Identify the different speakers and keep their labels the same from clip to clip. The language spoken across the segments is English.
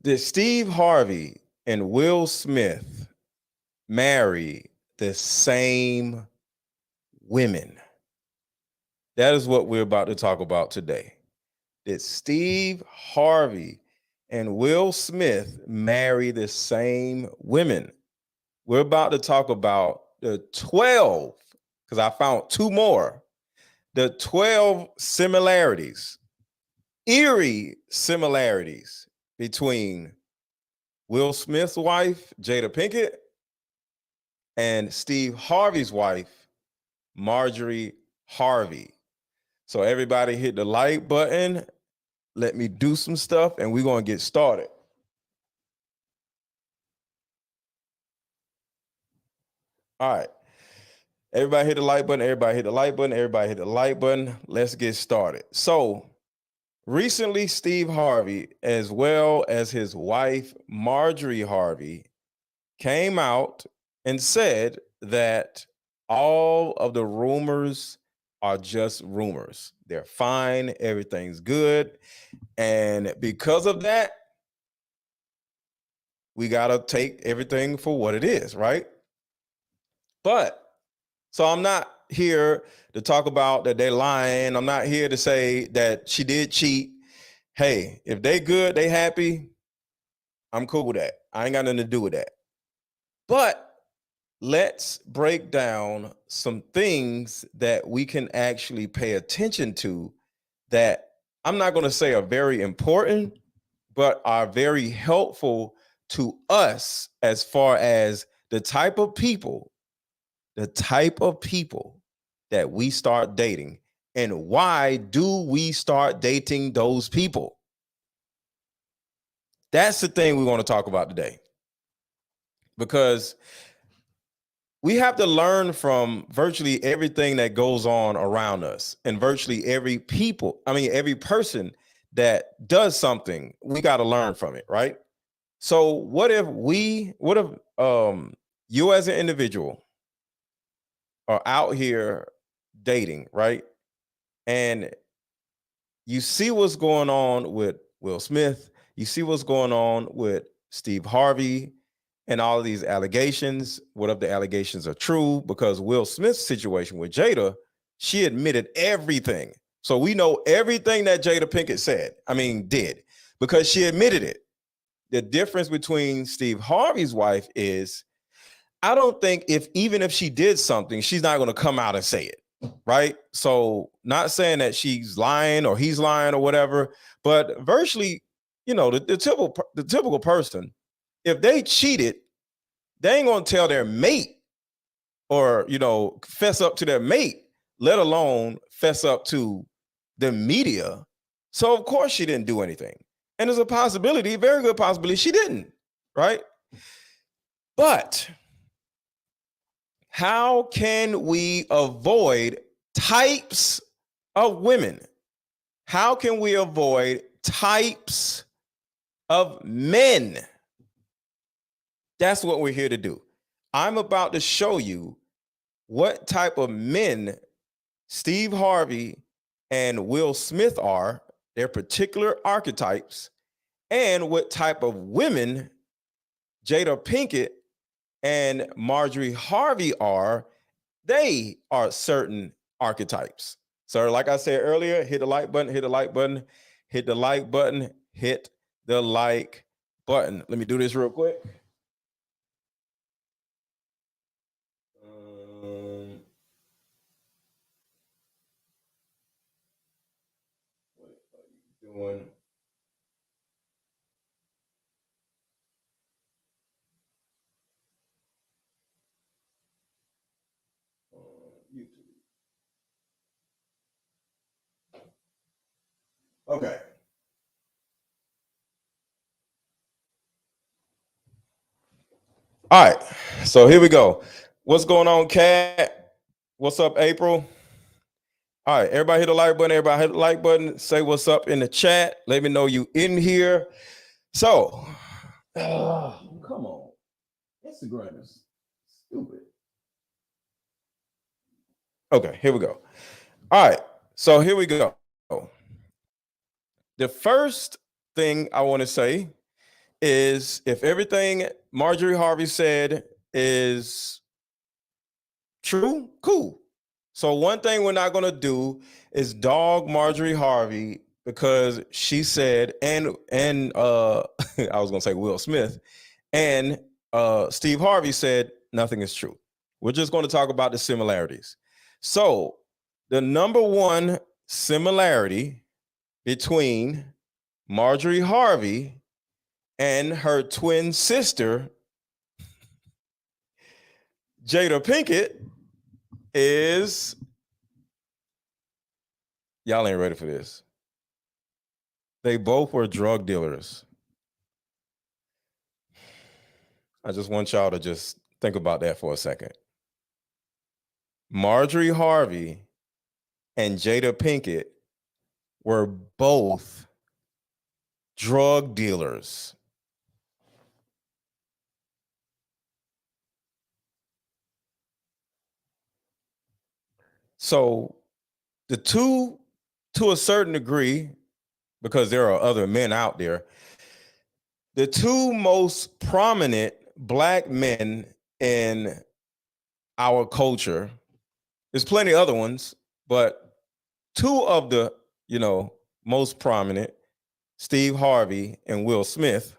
Speaker 1: Did Steve Harvey and Will Smith marry the same women? That is what we're about to talk about today. Did Steve Harvey and Will Smith marry the same women? We're about to talk about the 12, because I found two more, the 12 similarities, eerie similarities between Will Smith's wife, Jada Pinkett, and Steve Harvey's wife, Marjorie Harvey. So everybody hit the like button. Let me do some stuff and we're going to get started. All right. Everybody hit the like button. Everybody hit the like button. Everybody hit the like button. Let's get started. So recently, Steve Harvey, as well as his wife, Marjorie Harvey, came out and said that all of the rumors are just rumors. They're fine. Everything's good. And because of that, we got to take everything for what it is, right? But so I'm not here to talk about that they're lying. I'm not here to say that she did cheat. Hey, if they good, they happy, I'm cool with that. I ain't got nothing to do with that. But let's break down some things that we can actually pay attention to that I'm not going to say are very important, but are very helpful to us as far as the type of people that we start dating and why do we start dating those people. That's the thing we want to talk about today, because we have to learn from virtually everything that goes on around us, and virtually every person that does something, we got to learn from it, right? So what if you as an individual are out here dating, right? And you see what's going on with Will Smith, you see what's going on with Steve Harvey and all of these allegations. What if the allegations are true? Because Will Smith's situation with Jada, she admitted everything. So we know everything that Jada Pinkett did, because she admitted it. The difference between Steve Harvey's wife is, I don't think even if she did something, she's not going to come out and say it, right? So not saying that she's lying or he's lying or whatever, but virtually, the typical person, if they cheated, they ain't going to tell their mate or, fess up to their mate, let alone fess up to the media. So of course she didn't do anything. And there's a possibility, a very good possibility, she didn't, right? But how can we avoid types of women? How can we avoid types of men? That's what we're here to do. I'm about to show you what type of men Steve Harvey and Will Smith are, their particular archetypes, and what type of women Jada Pinkett and Marjorie Harvey are. They are certain archetypes. So like I said earlier, hit the like button, hit the like button, hit the like button, hit the like button. Let me do this real quick. What are you doing? YouTube. Okay. All right. So here we go. What's going on, Kat? What's up, April? All right, everybody hit the like button. Everybody hit the like button. Say what's up in the chat. Let me know you in here. So, come on. Instagram is stupid. Okay, here we go. All right, so here we go. The first thing I want to say is if everything Marjorie Harvey said is true, cool. So one thing we're not going to do is dog Marjorie Harvey because she said, and I was going to say Will Smith, and Steve Harvey said nothing is true. We're just going to talk about the similarities. So the number one similarity between Marjorie Harvey and her twin sister, Jada Pinkett, is, y'all ain't ready for this. They both were drug dealers. I just want y'all to just think about that for a second. Marjorie Harvey and Jada Pinkett were both drug dealers. So the two, to a certain degree, because there are other men out there, the two most prominent Black men in our culture, there's plenty of other ones, but two of the, most prominent, Steve Harvey and Will Smith,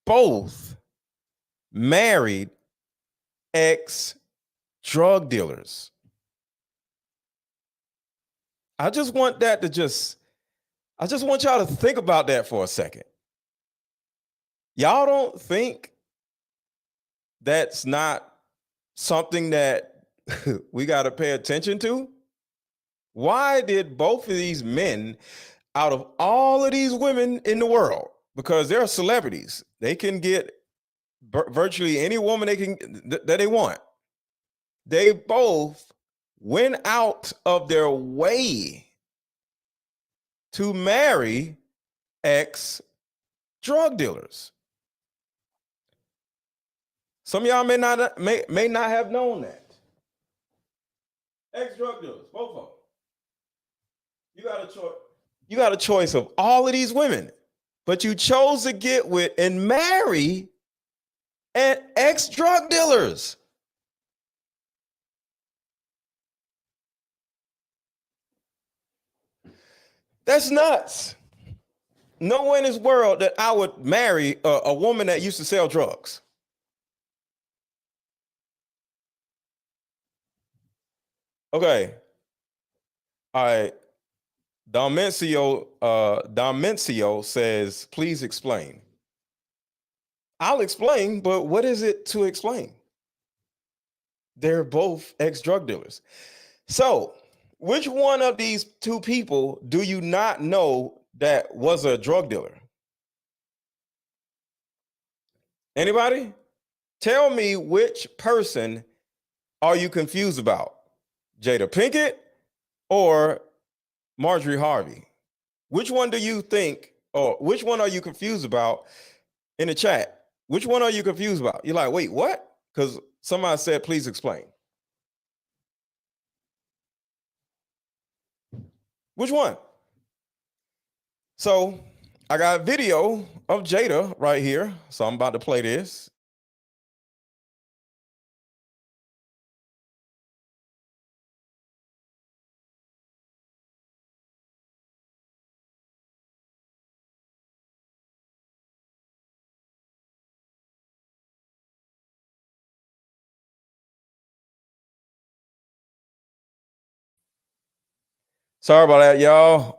Speaker 1: both married ex drug dealers. I just want y'all to think about that for a second. Y'all don't think that's not something that we got to pay attention to? Why did both of these men, out of all of these women in the world, because they're celebrities, they can get virtually any woman that they want, they both went out of their way to marry ex drug dealers. Some of y'all may not have known that. Ex drug dealers, both of them. You got a choice of all of these women, but you chose to get with and marry ex drug dealers. That's nuts. No one in this world that I would marry a woman that used to sell drugs. Okay. All right. Domencio says, please explain. I'll explain, but what is it to explain? They're both ex-drug dealers. So, which one of these two people do you not know that was a drug dealer? Anybody? Tell me which person are you confused about? Jada Pinkett or Marjorie Harvey? Which one do you think, or which one are you confused about in the chat? Which one are you confused about? You're like, wait, what? Because somebody said, please explain. Which one? So I got a video of Jada right here. So I'm about to play this. Sorry about that, y'all.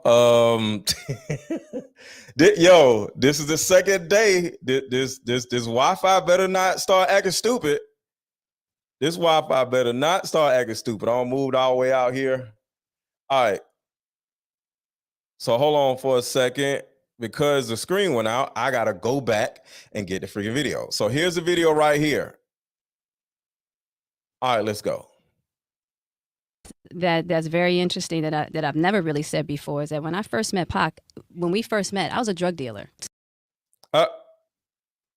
Speaker 1: This is the second day. This Wi-Fi better not start acting stupid. This Wi-Fi better not start acting stupid. I'm moved all the way out here. All right. So hold on for a second. Because the screen went out, I gotta go back and get the freaking video. So here's the video right here. All right, let's go.
Speaker 2: That's very interesting that I've never really said before is that when we first met, I was a drug dealer.
Speaker 1: Here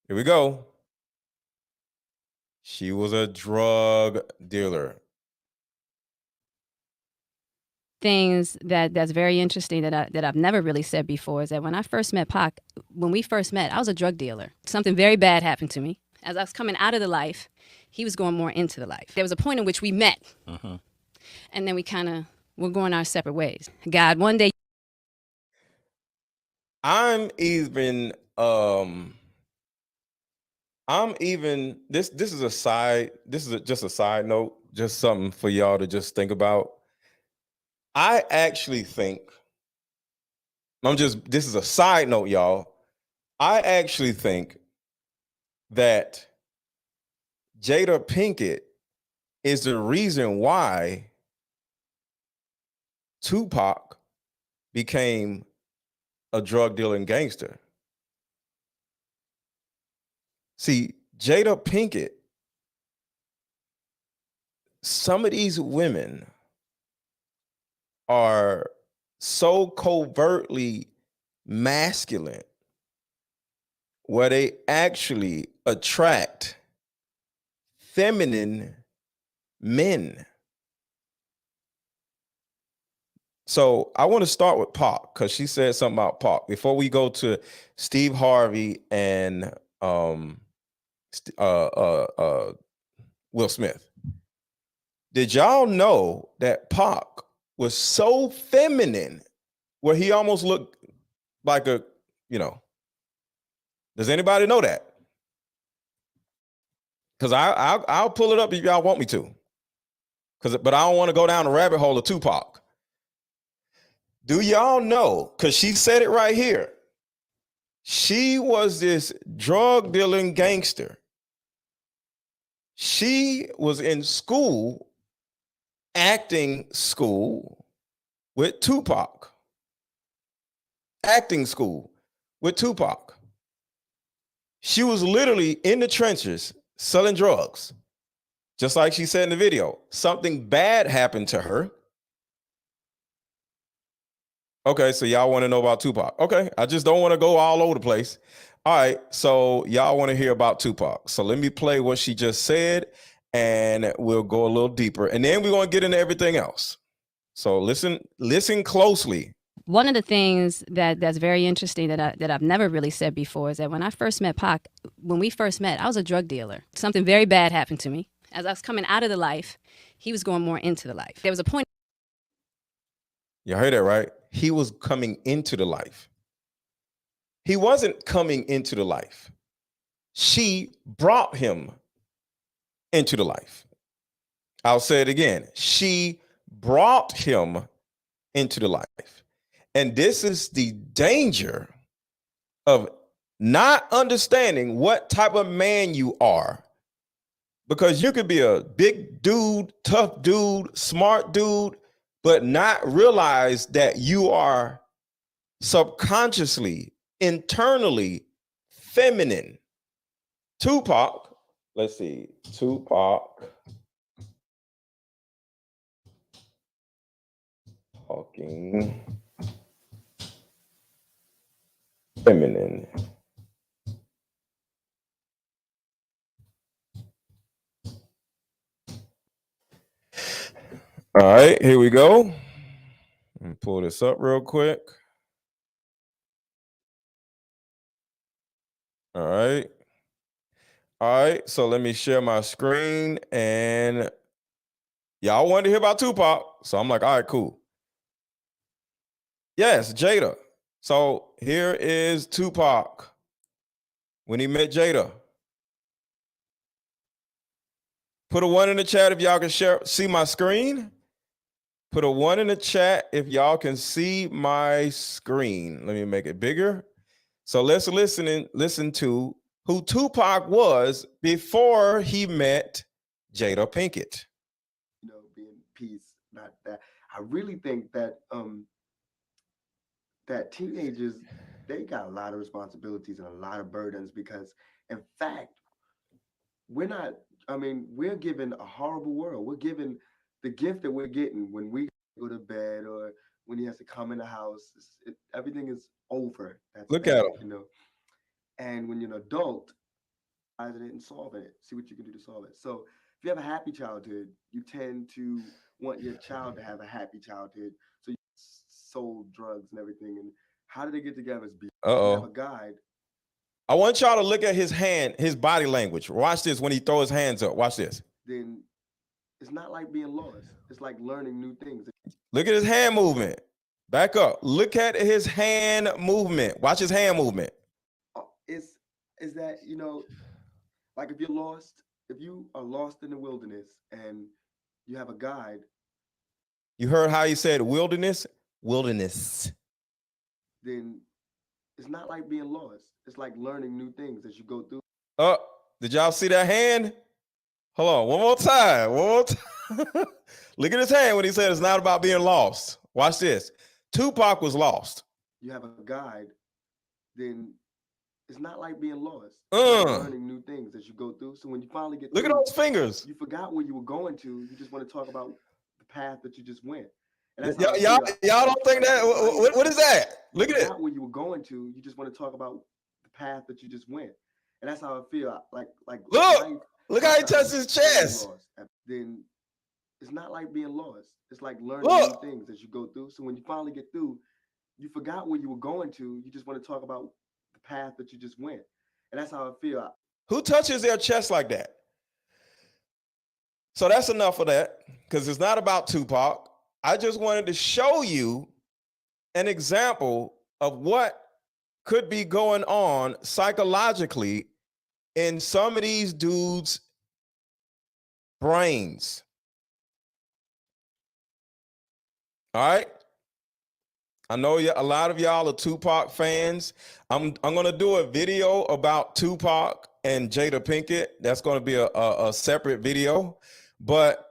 Speaker 1: we go. She was a drug dealer.
Speaker 2: things that's very interesting that I've never really said before is that when I first met Pac, when we first met, I was a drug dealer. Something very bad happened to me. As I was coming out of the life, he was going more into the life. There was a point in which we met, and then we kind of were going our separate ways. God, one day.
Speaker 1: I'm even this is a side, just a side note, just something for y'all to just think about. I actually think this is a side note, y'all. I actually think that Jada Pinkett is the reason why Tupac became a drug dealing gangster. See, Jada Pinkett, some of these women are so covertly masculine where they actually attract feminine men. So I want to start with Pac because she said something about Pac before we go to Steve Harvey and Will Smith. Did y'all know that Pac was so feminine where he almost looked like a, does anybody know that? Because I'll pull it up if y'all want me to. But I don't want to go down the rabbit hole of Tupac. Do y'all know? Because she said it right here. She was this drug dealing gangster. She was in school, acting school with Tupac. Acting school with Tupac. She was literally in the trenches selling drugs. Just like she said in the video, something bad happened to her. Okay, so y'all want to know about Tupac. Okay, I just don't want to go all over the place. All right, so y'all want to hear about Tupac. So let me play what she just said, and we'll go a little deeper. And then we're going to get into everything else. So listen closely.
Speaker 2: One of the things that's very interesting that I've never really said before is that when I first met Pac, when we first met, I was a drug dealer. Something very bad happened to me. As I was coming out of the life, he was going more into the life. There was a point.
Speaker 1: You heard that right? He was coming into the life. He wasn't coming into the life. She brought him into the life. I'll say it again. She brought him into the life. And this is the danger of not understanding what type of man you are. Because you could be a big dude, tough dude, smart dude, but not realize that you are subconsciously, internally feminine. Tupac, let's see, Tupac talking feminine. All right, here we go. Let me pull this up real quick. All right. All right, so let me share my screen, and y'all wanted to hear about Tupac. So I'm like, all right, cool. Yes, Jada. So here is Tupac when he met Jada. Put a 1 in the chat if y'all can see my screen. Put a 1 in the chat if y'all can see my screen. Let me make it bigger. So let's listen to who Tupac was before he met Jada Pinkett.
Speaker 3: Being peace, not that. I really think that that teenagers, they got a lot of responsibilities and a lot of burdens because, in fact, we're given a horrible world. We're given the gift that we're getting when we go to bed or when he has to come in the house. Everything is over. That's
Speaker 1: Look at
Speaker 3: it,
Speaker 1: him.
Speaker 3: And when you're an adult, analyzing it and solving it, see what you can do to solve it. So if you have a happy childhood, you tend to want your child to have a happy childhood. sold drugs and everything. And how did they get together? Is because you have a
Speaker 1: Uh-oh.
Speaker 3: guide.
Speaker 1: I want y'all to look at his hand, his body language. Watch this when he throws his hands up. Watch this.
Speaker 3: Then it's not like being lost. It's like learning new things.
Speaker 1: Look at his hand movement. Back up. Look at his hand movement. Watch his hand movement.
Speaker 3: Is that, you know, like if you're lost, if you are lost in the wilderness and you have a guide,
Speaker 1: You heard how he said wilderness? Wilderness.
Speaker 3: then it's not like being lost. It's like learning new things as you go through.
Speaker 1: Did y'all see that hand? Hold on, one more time. One more time. Look at his hand when he said it's not about being lost. Watch this. Tupac was lost.
Speaker 3: You have a guide, then it's not like being lost. It's like learning new things as you go through. So when you finally get
Speaker 1: Look at
Speaker 3: through,
Speaker 1: those fingers.
Speaker 3: you forgot where you were going to. You just want to talk about the path that you just went. And that's
Speaker 1: Y'all don't think that? What is that? Look at it.
Speaker 3: Where you were going to. You just want to talk about the path that you just went. And that's how I feel. Like
Speaker 1: Look how he touched his chest.
Speaker 3: Then it's not like being lost. It's like learning new things as you go through. So when you finally get through, you forgot where you were going to. You just want to talk about the path that you just went. And that's how I feel.
Speaker 1: Who touches their chest like that? So that's enough of that, because it's not about Tupac. I just wanted to show you an example of what could be going on psychologically in some of these dudes' brains. All right. I know a lot of y'all are Tupac fans. I'm gonna do a video about Tupac and Jada Pinkett. That's gonna be a separate video. But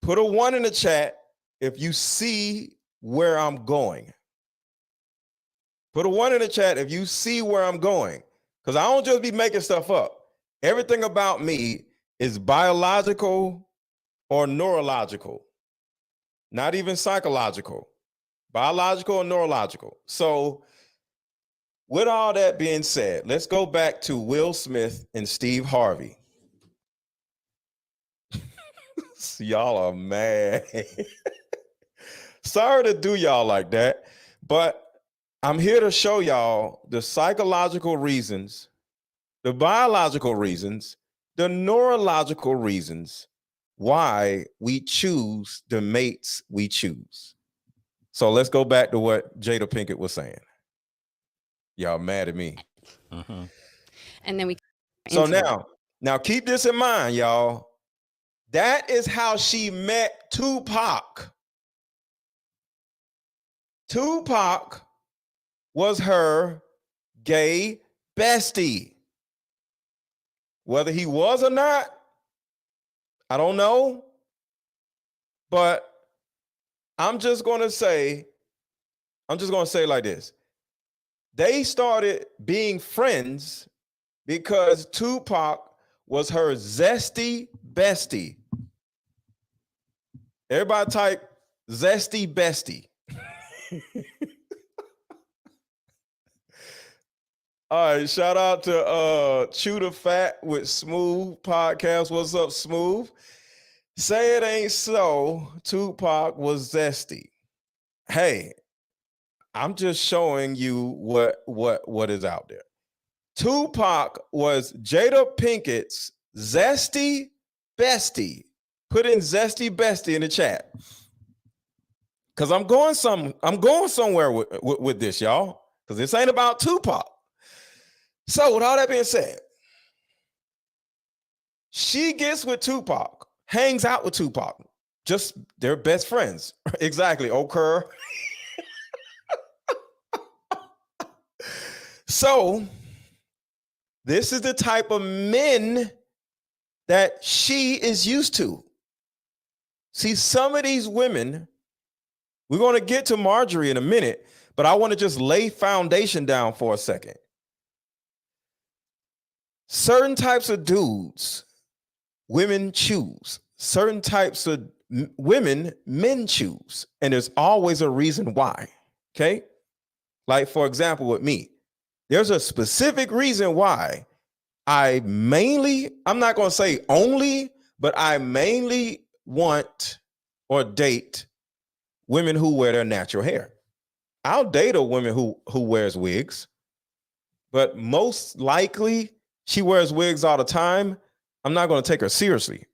Speaker 1: put a 1 in the chat if you see where I'm going. Put a 1 in the chat if you see where I'm going. Because I don't just be making stuff up. Everything about me is biological or neurological, not even psychological. Biological or neurological. So with all that being said, let's go back to Will Smith and Steve Harvey. Y'all are mad. Sorry to do y'all like that, but I'm here to show y'all the psychological reasons, the biological reasons, the neurological reasons why we choose the mates we choose. So let's go back to what Jada Pinkett was saying. Y'all mad at me.
Speaker 2: Mm-hmm. And then we.
Speaker 1: So now keep this in mind, y'all. That is how she met Tupac. Tupac was her gay bestie. Whether he was or not, I don't know. But I'm just going to say like this. They started being friends because Tupac was her zesty bestie. Everybody type zesty bestie. All right, shout out to Chew the Fat with Smooth Podcast. What's up, Smooth? Say it ain't so. Tupac was zesty. Hey, I'm just showing you what is out there. Tupac was Jada Pinkett's zesty bestie. Put in zesty bestie in the chat. Cause I'm going somewhere with this, y'all. Cause this ain't about Tupac. So with all that being said, she gets with Tupac, hangs out with Tupac. Just they're best friends. Exactly, Okur. So this is the type of men that she is used to. See, some of these women, we're going to get to Marjorie in a minute, but I want to just lay foundation down for a second. Certain types of dudes, women choose. Certain types of women, men choose. And there's always a reason why, okay? Like, for example, with me, there's a specific reason why I'm not going to say only, but I mainly want or date women who wear their natural hair. I'll date a woman who wears wigs, but most likely she wears wigs all the time. I'm not going to take her seriously.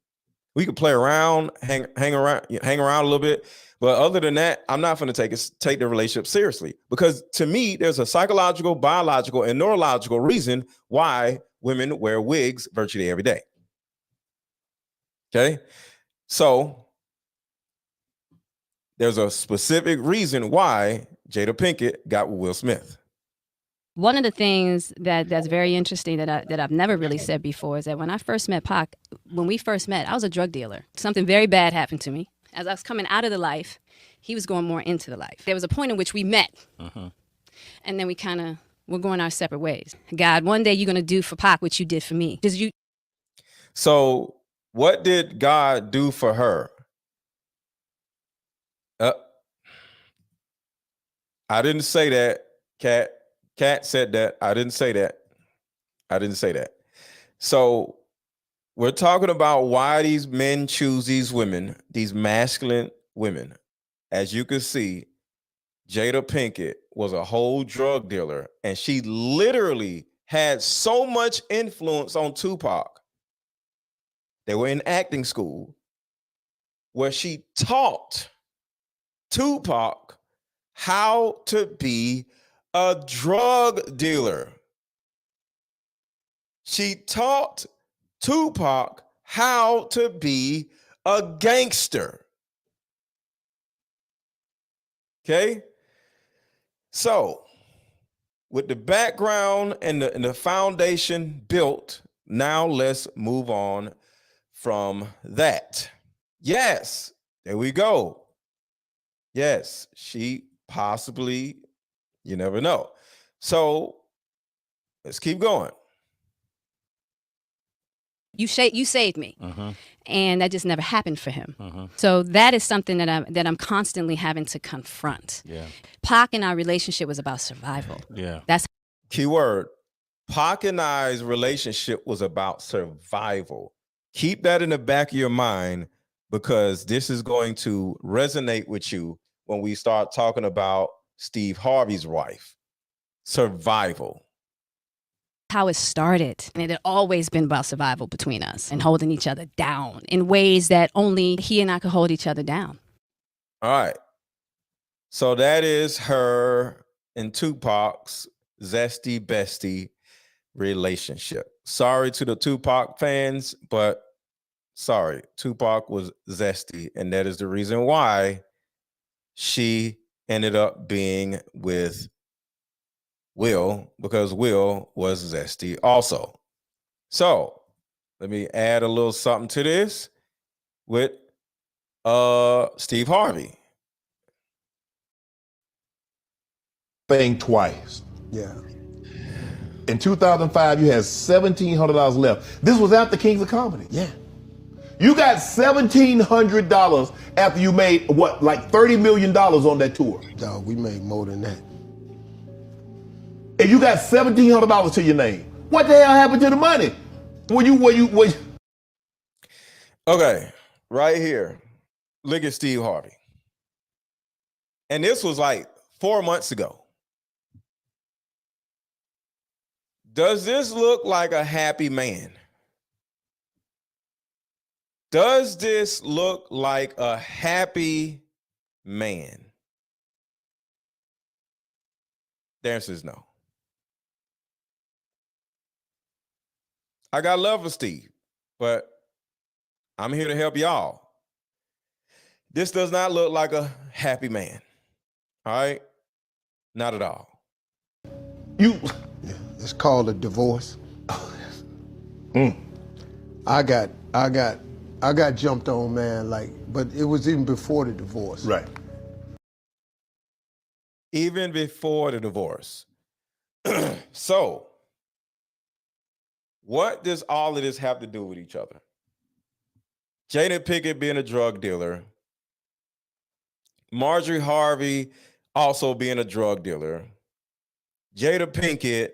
Speaker 1: We could play around, hang around a little bit, but other than that, I'm not going to take the relationship seriously, because to me, there's a psychological, biological, and neurological reason why women wear wigs virtually every day. Okay, so there's a specific reason why Jada Pinkett got with Will Smith.
Speaker 2: One of the things that's very interesting that I've never really said before is that when I first met Pac, when we first met, I was a drug dealer. Something very bad happened to me. As I was coming out of the life, he was going more into the life. There was a point in which we met, and then we're going our separate ways. God, one day you're going to do for Pac what you did for me.
Speaker 1: So what did God do for her? I didn't say that, Kat. Kat said that. I didn't say that. So we're talking about why these men choose these women, these masculine women. As you can see, Jada Pinkett was a whole drug dealer, and she literally had so much influence on Tupac. They were in acting school where she taught Tupac how to be a drug dealer. She taught Tupac how to be a gangster. Okay? So, with the background and the foundation built, now let's move on from that. Yes, there we go. Yes, she possibly, you never know. So let's keep going.
Speaker 2: You saved me, and that just never happened for him. So that is something that I'm constantly having to confront.
Speaker 4: Yeah.
Speaker 2: Pac and our relationship was about survival.
Speaker 4: Yeah.
Speaker 2: That's
Speaker 1: Keyword. Pac and I's relationship was about survival. Keep that in the back of your mind, because this is going to resonate with you when we start talking about Steve Harvey's wife. Survival.
Speaker 2: how it started. And it had always been about survival between us and holding each other down in ways that only he and I could hold each other down.
Speaker 1: All right. So that is her and Tupac's zesty bestie relationship. Sorry to the Tupac fans, but sorry, Tupac was zesty, and that is the reason why she ended up being with Will, because Will was zesty also. So let me add a little something to this with Steve Harvey.
Speaker 5: Thing twice.
Speaker 3: Yeah.
Speaker 5: In 2005, you had $1,700 left. This was after Kings of Comedy. Yeah. You got $1,700 after you made what, like $30 million on that tour.
Speaker 6: Dog, we made more than that.
Speaker 5: And you got $1,700 to your name. What the hell happened to the money?
Speaker 1: Okay, right here. Look at Steve Harvey. And this was like 4 months ago. Does this look like a happy man? Does this look like a happy man? The answer is no. I got love for Steve, but I'm here to help y'all. This does not look like a happy man. All right? Not at all.
Speaker 6: It's called a divorce. I got jumped on, man, but it was even before the divorce.
Speaker 5: Right.
Speaker 1: Even before the divorce. So, what does all of this have to do with each other? Jada Pinkett being a drug dealer, Marjorie Harvey also being a drug dealer, Jada Pinkett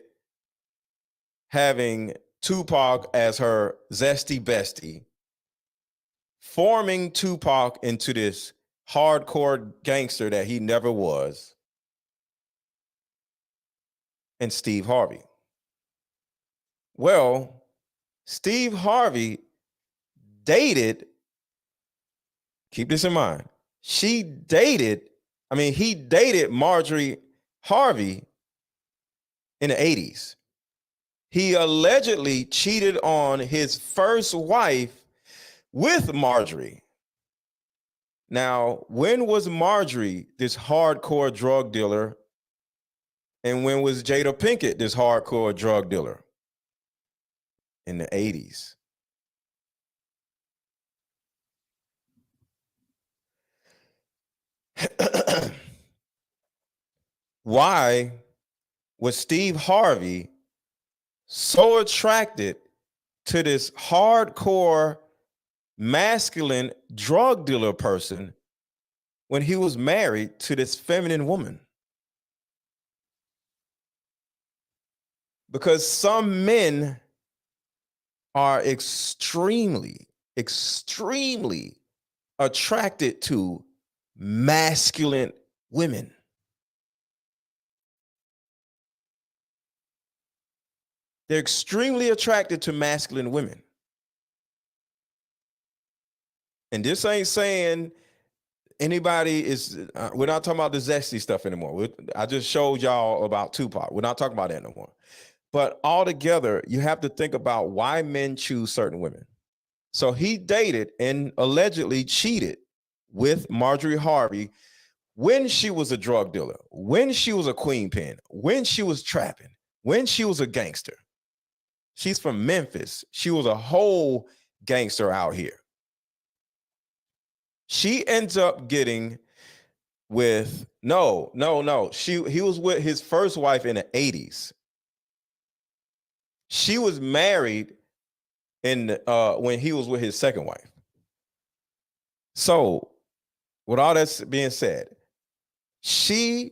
Speaker 1: having Tupac as her zesty bestie, forming Tupac into this hardcore gangster that he never was, and Steve Harvey. Well, Steve Harvey dated, keep this in mind, he dated Marjorie Harvey in the 80s. He allegedly cheated on his first wife with Marjorie. Now, when was Marjorie this hardcore drug dealer? And when was Jada Pinkett this hardcore drug dealer? In the 80s. Why was Steve Harvey so attracted to this hardcore masculine drug dealer person when he was married to this feminine woman? Because some men are extremely attracted to masculine women. They're extremely attracted to masculine women. And this ain't saying anybody is, we're not talking about the zesty stuff anymore. I just showed y'all about Tupac. We're not talking about that no more. But altogether, you have to think about why men choose certain women. So he dated and allegedly cheated with Marjorie Harvey when she was a drug dealer, when she was a queen pin, when she was trapping, when she was a gangster. She's from Memphis. She was a whole gangster out here. She ends up getting with, no. He was with his first wife in the 80s. She was married when he was with his second wife. So, with all that being said, she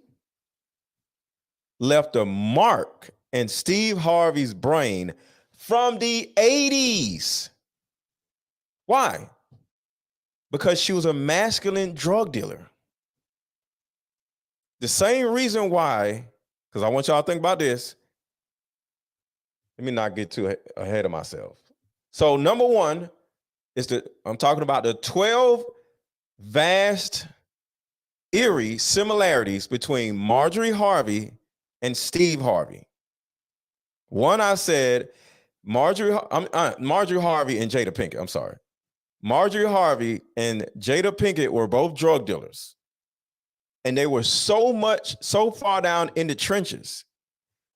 Speaker 1: left a mark in Steve Harvey's brain from the 80s. Why? Because she was a masculine drug dealer. The same reason why, because I want y'all to think about this. Let me not get too ahead of myself. So number one is I'm talking about the 12 vast, eerie similarities between Marjorie Harvey and Steve Harvey. One, I said Marjorie Harvey and Jada Pinkett. I'm sorry. Marjorie Harvey and Jada Pinkett were both drug dealers. And they were so far down in the trenches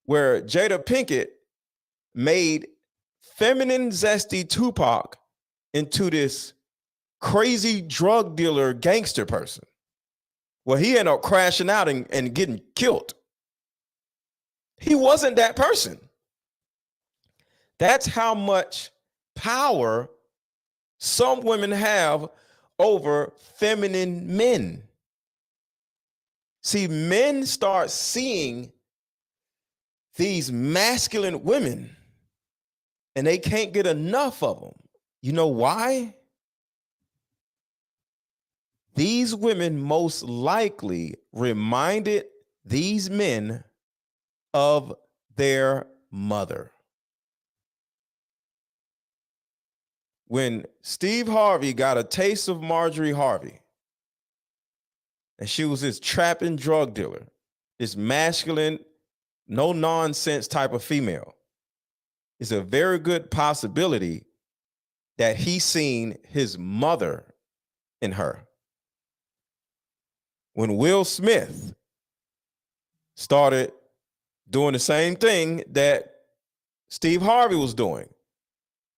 Speaker 1: where Jada Pinkett made feminine, zesty Tupac into this crazy drug dealer gangster person. Well, he ended up crashing out and getting killed. He wasn't that person. That's how much power some women have over feminine men. See, men start seeing these masculine women and they can't get enough of them. You know why? These women most likely reminded these men of their mother. When Steve Harvey got a taste of Marjorie Harvey, and she was this trapping drug dealer, this masculine, no nonsense type of female, it's a very good possibility that he seen his mother in her. When Will Smith started doing the same thing that Steve Harvey was doing,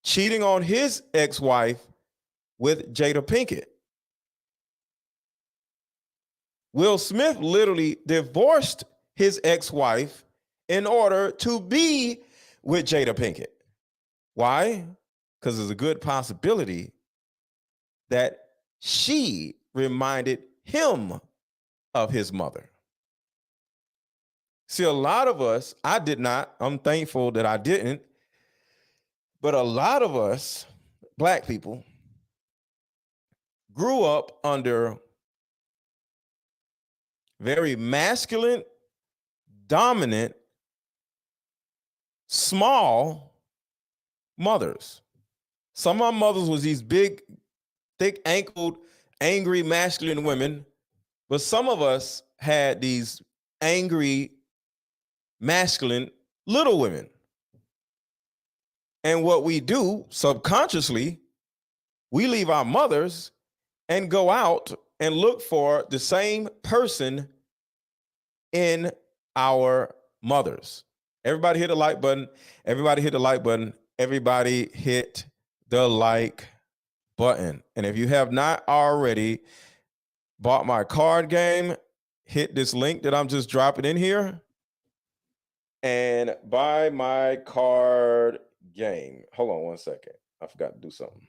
Speaker 1: cheating on his ex-wife with Jada Pinkett, Will Smith literally divorced his ex-wife in order to be with Jada Pinkett. Why? Because there's a good possibility that she reminded him of his mother. See, a lot of us, I did not, I'm thankful that I didn't, but a lot of us, Black people, grew up under very masculine, dominant small mothers. Some of our mothers was these big, thick-ankled, angry, masculine women, but some of us had these angry, masculine little women. And what we do subconsciously, we leave our mothers and go out and look for the same person in our mothers. Everybody hit the like button. Everybody hit the like button. Everybody hit the like button. And if you have not already bought my card game, hit this link that I'm just dropping in here and buy my card game. Hold on one second. I forgot to do something.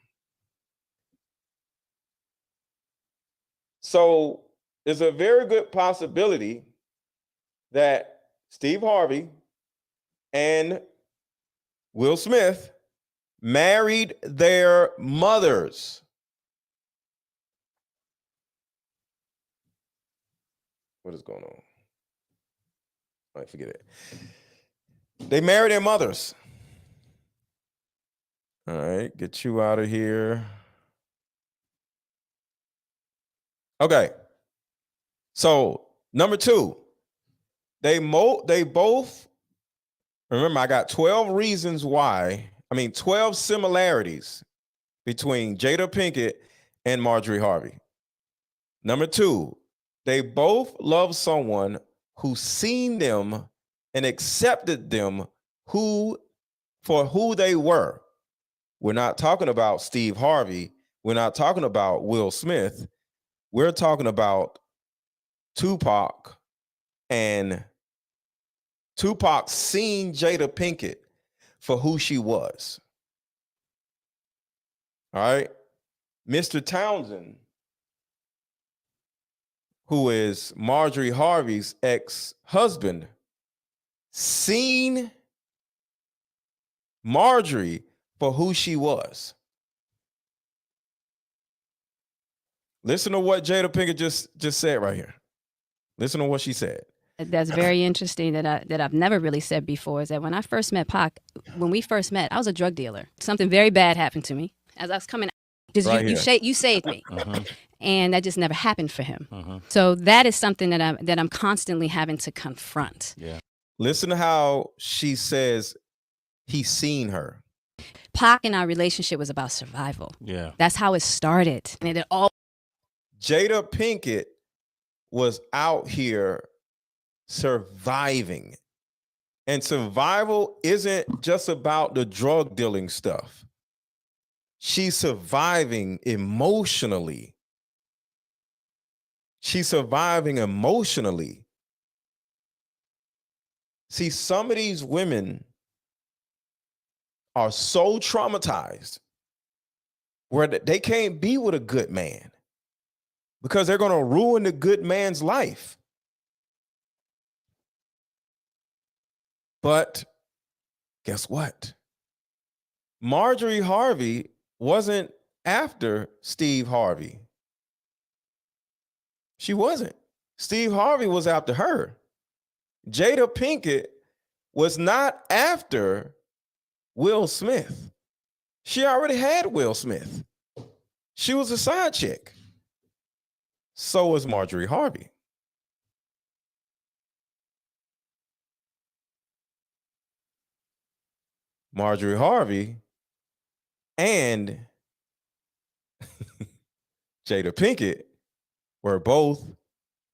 Speaker 1: So there's a very good possibility that Steve Harvey and Will Smith married their mothers. What is going on? All right, forget it. They married their mothers. All right, get you out of here. Okay. So, number 2, they both, remember, I got 12 reasons why, 12 similarities between Jada Pinkett and Marjorie Harvey. Number 2, they both love someone who seen them and accepted them for who they were. We're not talking about Steve Harvey. We're not talking about Will Smith. We're talking about Tupac, and Tupac seen Jada Pinkett for who she was. All right. Mr. Townsend, who is Marjorie Harvey's ex-husband, seen Marjorie for who she was. Listen to what Jada Pinkett just said right here. Listen to what she said.
Speaker 2: That's very interesting that I've never really said before is that when I first met Pac, when we first met, I was a drug dealer. Something very bad happened to me as I was coming out. Just
Speaker 1: Right
Speaker 2: you saved me. And that just never happened for him. So that is something that I'm constantly having to confront.
Speaker 1: Yeah. Listen to how she says he's seen her.
Speaker 2: Pac and our relationship was about survival.
Speaker 4: Yeah.
Speaker 2: That's how it started. And it all
Speaker 1: Jada Pinkett was out here surviving. And survival isn't just about the drug dealing stuff. She's surviving emotionally. She's surviving emotionally. See, some of these women are so traumatized where they can't be with a good man because they're going to ruin the good man's life. But guess what? Marjorie Harvey wasn't after Steve Harvey. She wasn't. Steve Harvey was after her. Jada Pinkett was not after Will Smith. She already had Will Smith. She was a side chick. So was Marjorie Harvey. Marjorie Harvey and Jada Pinkett were both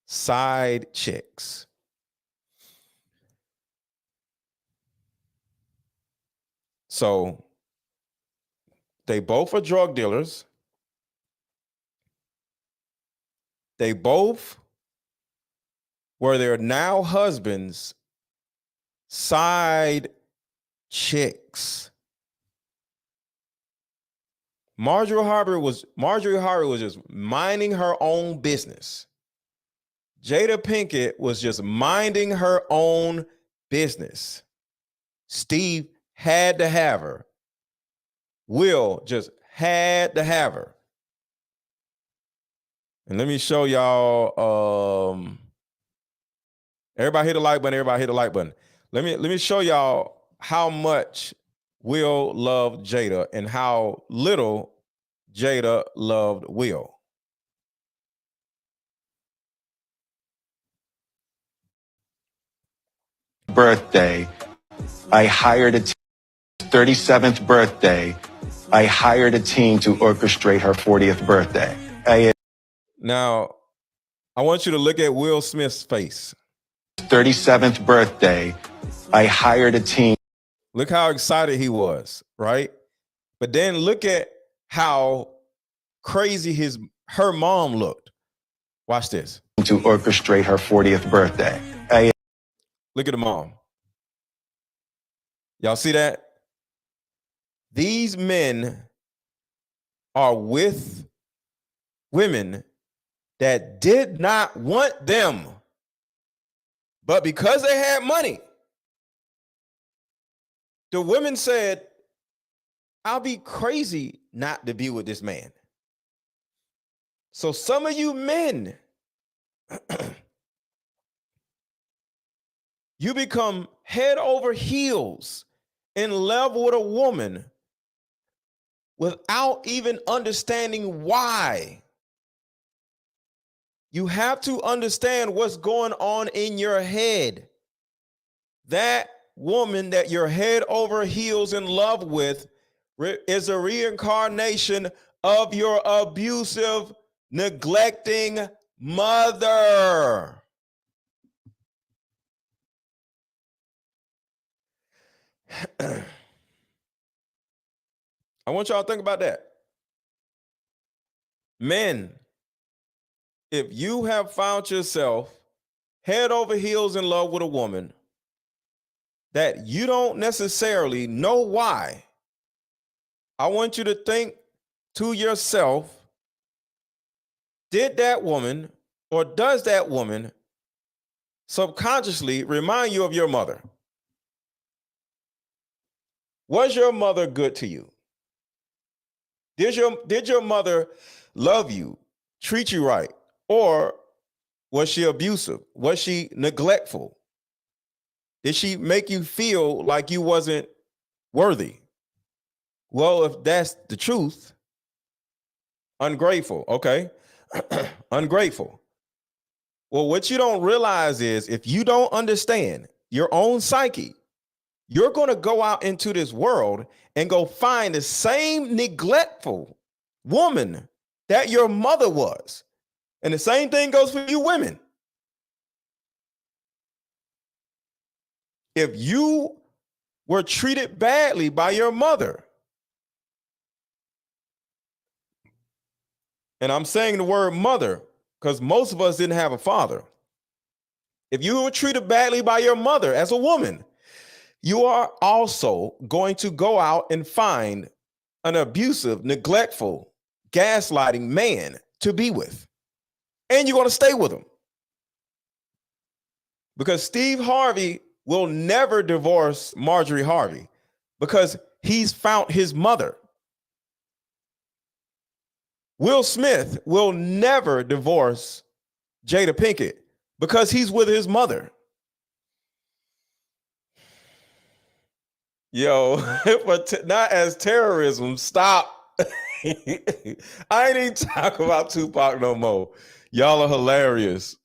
Speaker 1: side chicks. So they both are drug dealers. They both were their now husbands' side chicks. Marjorie Harvey was just minding her own business. Jada Pinkett was just minding her own business. Steve had to have her. Will just had to have her. And let me show y'all. Everybody hit the like button. Everybody hit the like button. Let me show y'all how much Will loved Jada and how little Jada loved Will.
Speaker 4: Birthday, I hired a 37th birthday, I hired a team to orchestrate her 40th birthday.
Speaker 1: Now, I want you to look at Will Smith's face.
Speaker 4: 37th birthday, I hired a team.
Speaker 1: Look how excited he was, right? But then look at how crazy her mom looked. Watch this.
Speaker 4: To orchestrate her 40th birthday.
Speaker 1: Look at the mom. Y'all see that? These men are with women that did not want them. But because they had money, the women said, I'll be crazy not to be with this man. So some of you men, you become head over heels in love with a woman without even understanding why. You have to understand what's going on in your head. That woman that you're head over heels in love with is a reincarnation of your abusive, neglecting mother. I want y'all to think about that. Men, if you have found yourself head over heels in love with a woman that you don't necessarily know why, I want you to think to yourself, did that woman or does that woman subconsciously remind you of your mother? Was your mother good to you? Did your mother love you, treat you right? Or was she abusive? Was she neglectful? Did she make you feel like you wasn't worthy? Well, if that's the truth, ungrateful, okay? Ungrateful. Well, what you don't realize is if you don't understand your own psyche, you're going to go out into this world and go find the same neglectful woman that your mother was. And the same thing goes for you women. If you were treated badly by your mother, and I'm saying the word mother because most of us didn't have a father. If you were treated badly by your mother as a woman, you are also going to go out and find an abusive, neglectful, gaslighting man to be with. And you're going to stay with him. Because Steve Harvey will never divorce Marjorie Harvey because he's found his mother. Will Smith will never divorce Jada Pinkett because he's with his mother. Yo, but not as terrorism, stop. I ain't even talk about Tupac no more. Y'all are hilarious.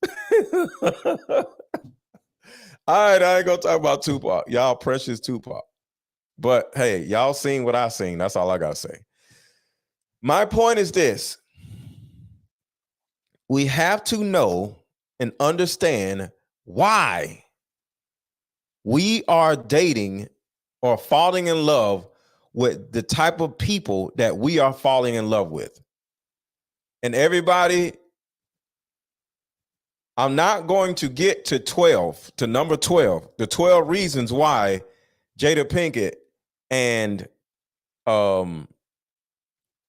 Speaker 1: All right, I ain't gonna talk about Tupac. Y'all precious Tupac. But hey, y'all seen what I seen. That's all I gotta say. My point is this. We have to know and understand why we are dating or falling in love with the type of people that we are falling in love with. And everybody, I'm not going to get to number 12, the 12 reasons why Jada Pinkett and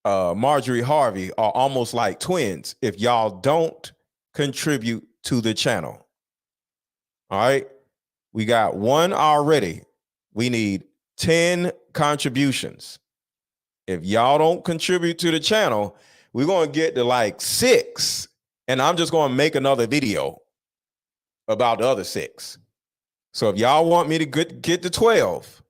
Speaker 1: Marjorie Harvey are almost like twins if y'all don't contribute to the channel. All right. We got one already. We need 10 contributions. If y'all don't contribute to the channel, we're going to get to like 6. And I'm just going to make another video about the other 6. So if y'all want me to get to 12,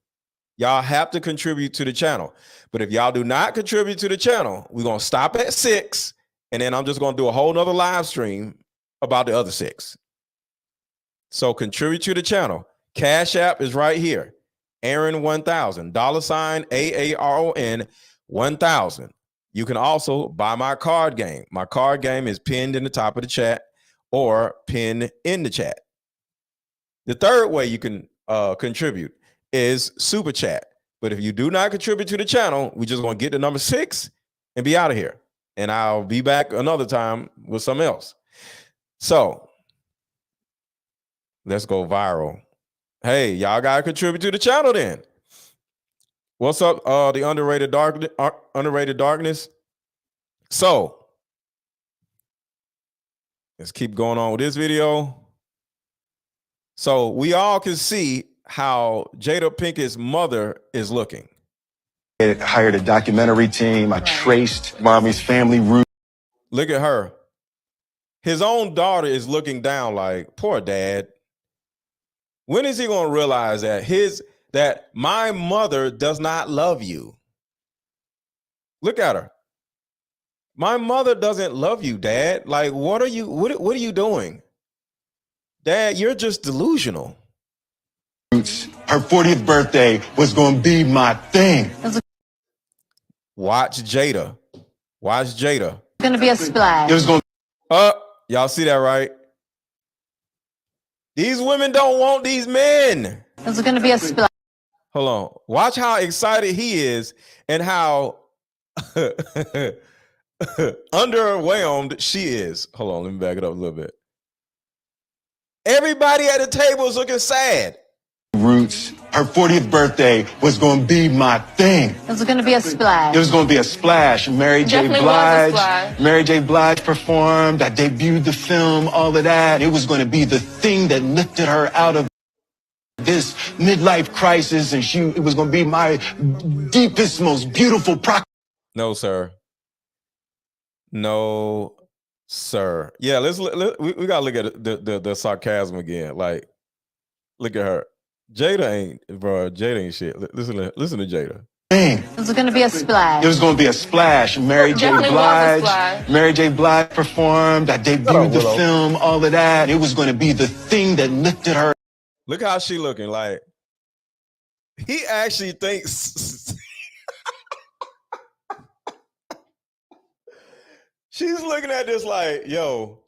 Speaker 1: Y'all have to contribute to the channel. But if y'all do not contribute to the channel, we're going to stop at 6. And then I'm just going to do a whole nother live stream about the other 6. So contribute to the channel. Cash App is right here. Aaron 1000, $AARON 1000. You can also buy my card game. My card game is pinned in the top of the chat or pinned in the chat. The third way you can contribute is super chat. But if you do not contribute to the channel, we're just going to get to number 6 and be out of here. And I'll be back another time with something else. So let's go viral. Hey, y'all got to contribute to the channel then. What's up, the underrated darkness? So let's keep going on with this video. So we all can see how Jada Pinkett's mother is looking.
Speaker 4: I hired a documentary team. I traced mommy's family roots.
Speaker 1: Look at her. His own daughter is looking down like, poor dad. When is he going to realize that my mother does not love you? Look at her. My mother doesn't love you, Dad. Like, what are you doing? Dad, you're just delusional.
Speaker 4: Her 40th birthday was going to be my thing.
Speaker 1: Watch Jada. Watch Jada.
Speaker 7: It's going to be a splash.
Speaker 4: It was going to
Speaker 1: y'all see that, right? These women don't want these men.
Speaker 7: It's going to be a splash.
Speaker 1: Hold on. Watch how excited he is and how underwhelmed she is. Hold on. Let me back it up a little bit. Everybody at the table is looking sad.
Speaker 4: Roots. Her 40th birthday was going to be my thing.
Speaker 7: It was going to be a splash.
Speaker 4: It was going to be a splash. Mary J. Blige performed. I debuted the film, all of that. It was going to be the thing that lifted her out of this midlife crisis, and it was going to be my deepest, most beautiful
Speaker 1: No, sir. No, sir. Yeah, we gotta look at the sarcasm again. Like, look at her. Jada ain't shit. Listen to Jada.
Speaker 7: It was going to be a splash.
Speaker 4: It was going to be a splash. Mary J. Blige performed. I debuted the film, all of that. It was going to be the thing that lifted her.
Speaker 1: Look how she looking. Like, he actually thinks she's looking at this like, yo,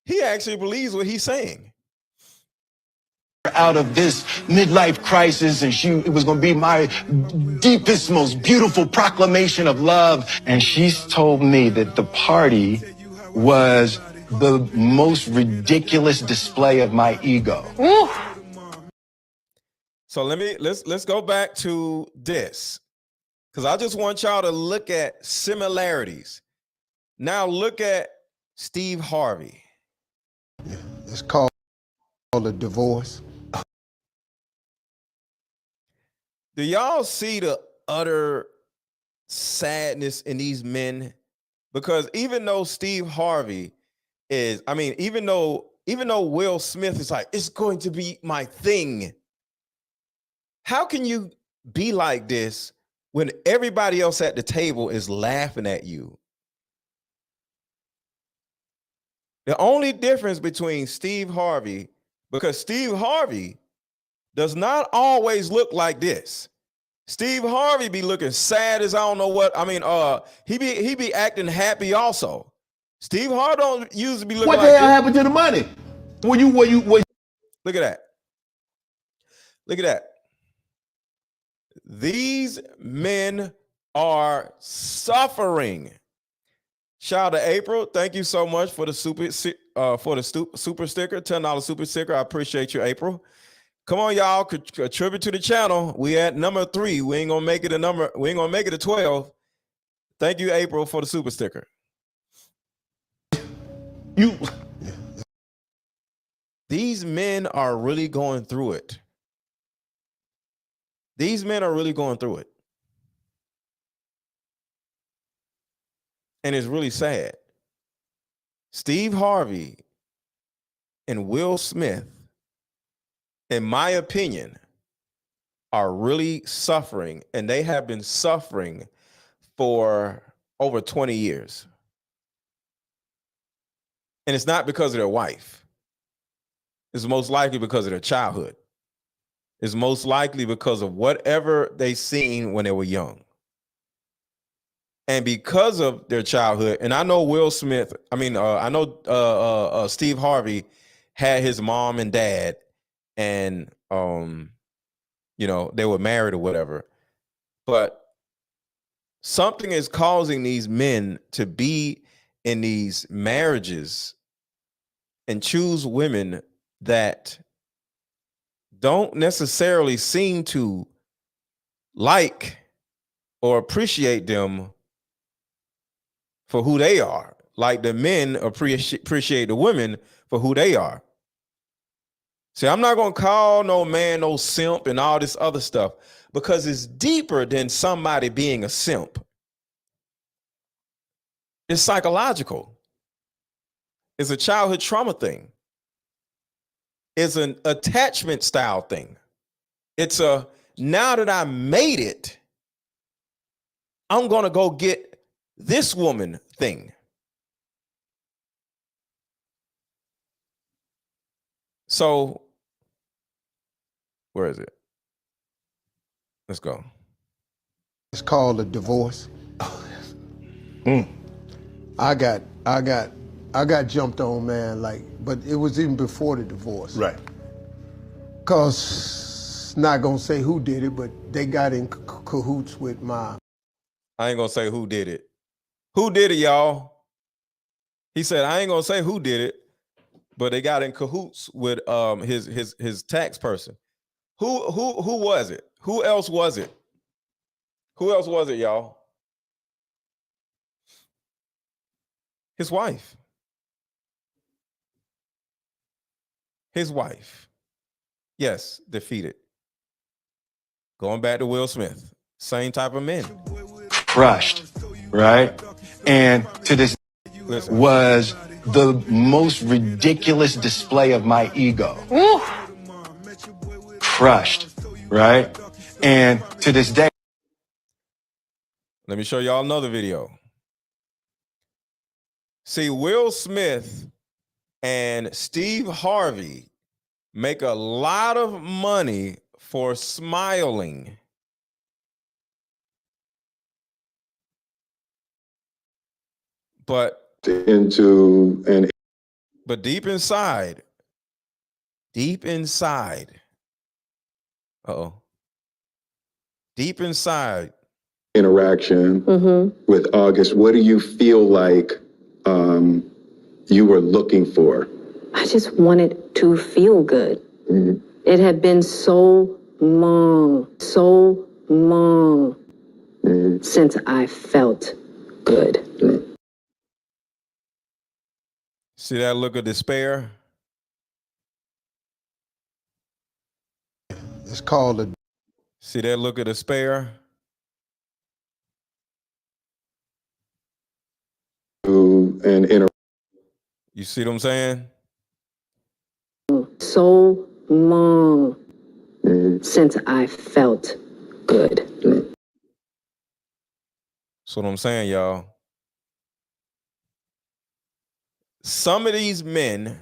Speaker 1: he actually believes what he's saying.
Speaker 4: Out of this midlife crisis, and it was going to be my deepest, most beautiful proclamation of love. And she's told me that the party was the most ridiculous display of my ego.
Speaker 7: Ooh.
Speaker 1: So let's go back to this, because I just want y'all to look at similarities. Now look at Steve Harvey.
Speaker 6: Yeah, it's called a divorce.
Speaker 1: Do y'all see the utter sadness in these men? Because even though Steve Harvey is, even though Will Smith is like, it's going to be my thing. How can you be like this when everybody else at the table is laughing at you? The only difference between Steve Harvey, because Steve Harvey does not always look like this. Steve Harvey be looking sad as I don't know what. He be acting happy also. Steve Harvey don't usually be looking
Speaker 5: What
Speaker 1: like
Speaker 5: the hell
Speaker 1: this.
Speaker 5: happened to the money? Look
Speaker 1: at that. Look at that. These men are suffering. Shout out to April. Thank you so much for the super sticker, $10 super sticker. I appreciate you, April. Come on, y'all. Contribute to the channel. We at number 3. We ain't gonna make it a 12. Thank you, April, for the super sticker. These men are really going through it. These men are really going through it. And it's really sad. Steve Harvey and Will Smith, in my opinion, are really suffering, and they have been suffering for over 20 years. And it's not because of their wife. It's most likely because of their childhood. It's most likely because of whatever they seen when they were young. And because of their childhood, and I know I know Steve Harvey had his mom and dad, and they were married or whatever. But something is causing these men to be in these marriages and choose women that don't necessarily seem to like or appreciate them for who they are. Like the men appreciate the women for who they are. See, I'm not going to call no man no simp and all this other stuff, because it's deeper than somebody being a simp. It's psychological. It's a childhood trauma thing. It's an attachment style thing. It's a, now that I made it, I'm going to go get this woman thing. So, where is it? Let's go.
Speaker 6: It's called a divorce. I got jumped on, man, but it was even before the divorce.
Speaker 5: Right.
Speaker 6: Cause not gonna say who did it, but they got in cahoots with my.
Speaker 1: I ain't gonna say who did it. Who did it, y'all? He said, I ain't gonna say who did it, but they got in cahoots with his tax person. Who was it? Who else was it? Who else was it, y'all? His wife. His wife. Yes, defeated. Going back to Will Smith. Same type of men.
Speaker 4: Crushed, right? And to this was the most ridiculous display of my ego. Crushed, right? And to this day.
Speaker 1: Let me show y'all another video. See, Will Smith and Steve Harvey make a lot of money for smiling. But deep inside, deep inside,
Speaker 8: interaction with August, what do you feel like you were looking for?
Speaker 9: I just wanted to feel good. It had been so long since I felt good.
Speaker 1: See that look of despair?
Speaker 6: It's called a.
Speaker 1: See that look of despair? You see what I'm saying?
Speaker 9: So long since I felt good.
Speaker 1: That's what I'm saying, y'all. Some of these men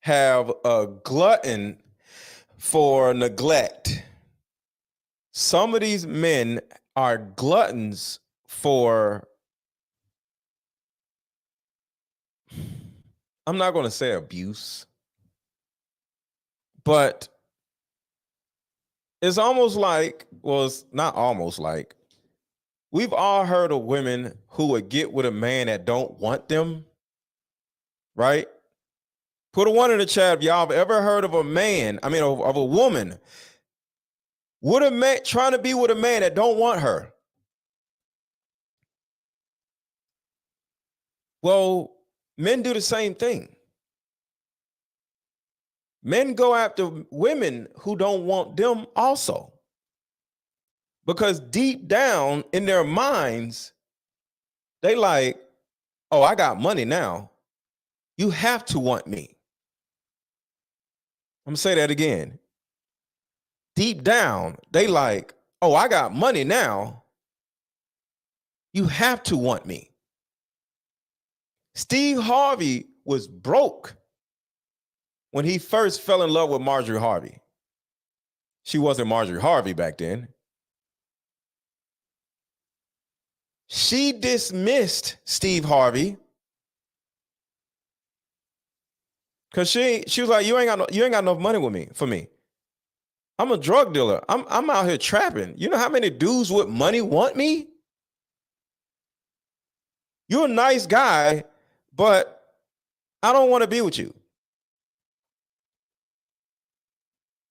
Speaker 1: have a glutton for neglect. Some of these men are gluttons for, I'm not going to say abuse, but it's almost like, well, it's not almost like, we've all heard of women who would get with a man that don't want them, right? Put a 1 in the chat if y'all have ever heard of a man, of a woman, with a man trying to be with a man that don't want her. Well, men do the same thing. Men go after women who don't want them also. Because deep down in their minds, they like, oh, I got money now. You have to want me. I'm gonna say that again. deep down, they like, oh, I got money now. You have to want me. Steve Harvey was broke when he first fell in love with Marjorie Harvey. She wasn't Marjorie Harvey back then. She dismissed Steve Harvey because she was like, you ain't got enough money with me for me. I'm a drug dealer. I'm out here trapping. You know how many dudes with money want me? You're a nice guy, but I don't want to be with you.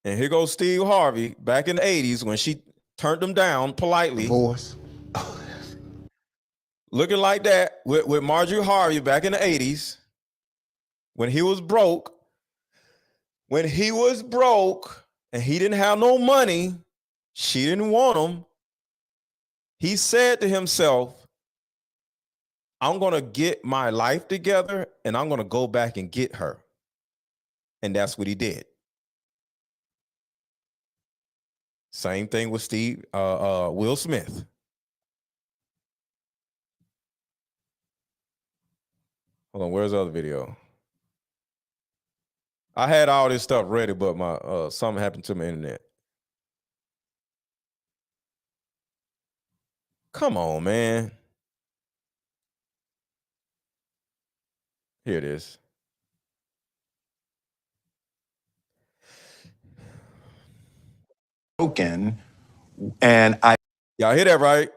Speaker 1: And here goes Steve Harvey back in the 80s when she turned him down politely.
Speaker 6: Divorce.
Speaker 1: Looking like that with Marjorie Harvey back in the 80s when he was broke. When he was broke and he didn't have no money, she didn't want him. He said to himself, I'm going to get my life together and I'm going to go back and get her. And that's what he did. Same thing with Will Smith. Hold on, where's the other video? I had all this stuff ready, but my something happened to my internet. Come on, man. Here it is.
Speaker 4: Broken, and
Speaker 1: y'all hear that, right?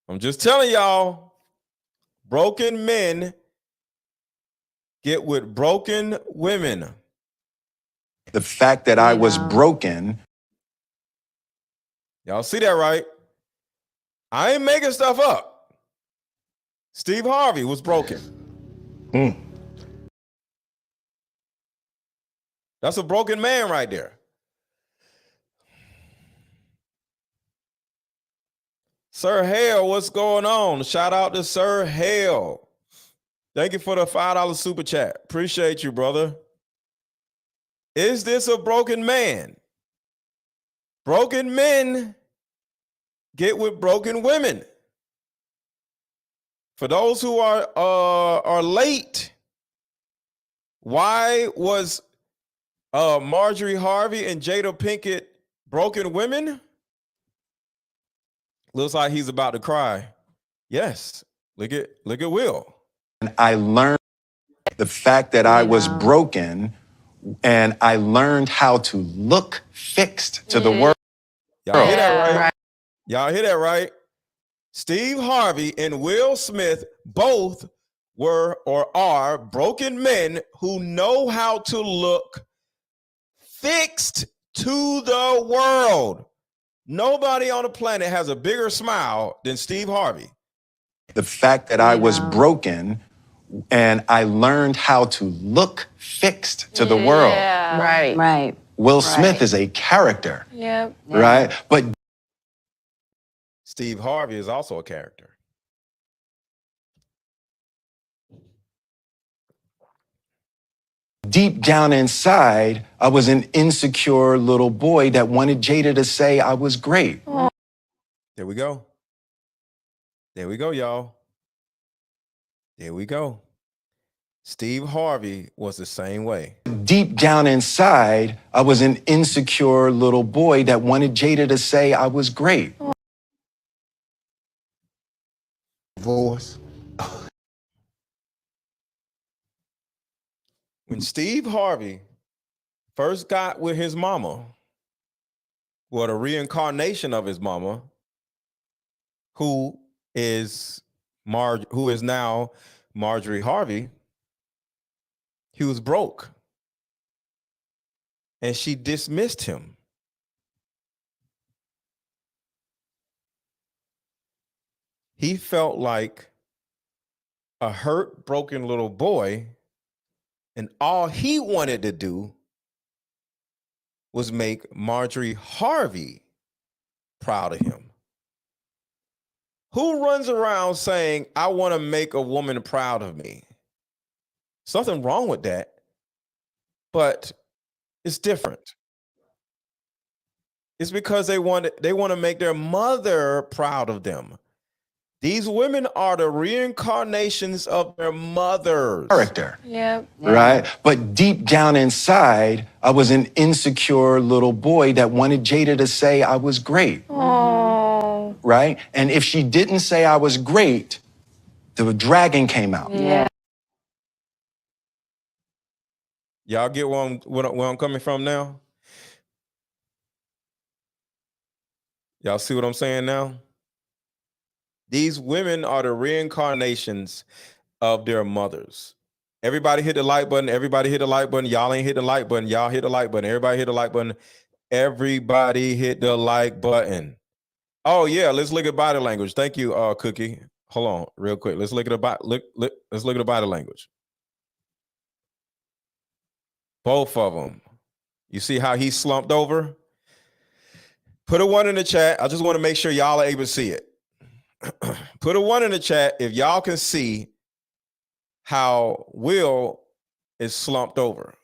Speaker 1: I'm just telling y'all, broken men get with broken women.
Speaker 4: The fact that I was broken.
Speaker 1: Y'all see that, right? I ain't making stuff up. Steve Harvey was broken. That's a broken man right there. Sir Hale, what's going on? Shout out to Sir Hale. Thank you for the $5 super chat. Appreciate you, brother. Is this a broken man? Broken men get with broken women. For those who are late, why was Marjorie Harvey and Jada Pinkett broken women? Looks like he's about to cry. Yes. Look at Will.
Speaker 4: And I learned the fact that I was broken, and I learned how to look fixed to the world.
Speaker 1: Y'all hear that right? Y'all hear that right? Steve Harvey and Will Smith both were or are broken men who know how to look fixed to the world. Nobody on the planet has a bigger smile than Steve Harvey.
Speaker 4: The fact that I was broken, and I learned how to look fixed to the world.
Speaker 9: Right.
Speaker 4: Will Smith is a character.
Speaker 9: Yep.
Speaker 4: Right? But
Speaker 1: Steve Harvey is also a character.
Speaker 4: deep down inside, I was an insecure little boy that wanted Jada to say I was great.
Speaker 1: There we go. There we go, y'all. There we go. Steve Harvey was the same way.
Speaker 4: Deep down inside, I was an insecure little boy that wanted Jada to say I was great.
Speaker 6: Divorce.
Speaker 1: When Steve Harvey first got with his mama, well, the reincarnation of his mama, who is now Marjorie Harvey, he was broke. And she dismissed him. He felt like a hurt, broken little boy, and all he wanted to do was make Marjorie Harvey proud of him. Who runs around saying, I want to make a woman proud of me? Something wrong with that, but it's different. It's because they want to make their mother proud of them. These women are the reincarnations of their mothers.
Speaker 4: Character. Yep. Right? But deep down inside, I was an insecure little boy that wanted Jada to say I was great. Oh. Right? And if she didn't say I was great, the dragon came out.
Speaker 7: Yeah.
Speaker 1: Y'all get where I'm coming from now? Y'all see what I'm saying now? These women are the reincarnations of their mothers. Everybody hit the like button. Everybody hit the like button. Y'all ain't hit the like button. Y'all hit the like button. Everybody hit the like button. Everybody hit the like button. Oh yeah, let's look at body language. Thank you, Cookie. Hold on, real quick. Let's look at let's look at the body language. Both of them. You see how he slumped over? Put a 1 in the chat. I just want to make sure y'all are able to see it. Put a 1 in the chat if y'all can see how Will is slumped over.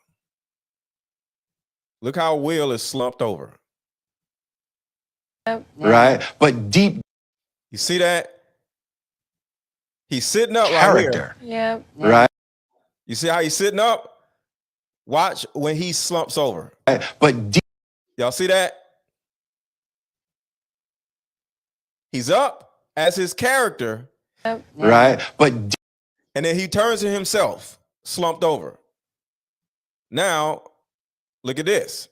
Speaker 1: Look how Will is slumped over.
Speaker 4: Right? But deep.
Speaker 1: You see that? He's sitting up
Speaker 4: character.
Speaker 1: Right here.
Speaker 4: Yep. Right?
Speaker 1: You see how he's sitting up? Watch when he slumps over.
Speaker 4: Right. But deep.
Speaker 1: Y'all see that? He's up as his character.
Speaker 4: Yep. Right? But
Speaker 1: and then he turns to himself, slumped over. Now, look at this.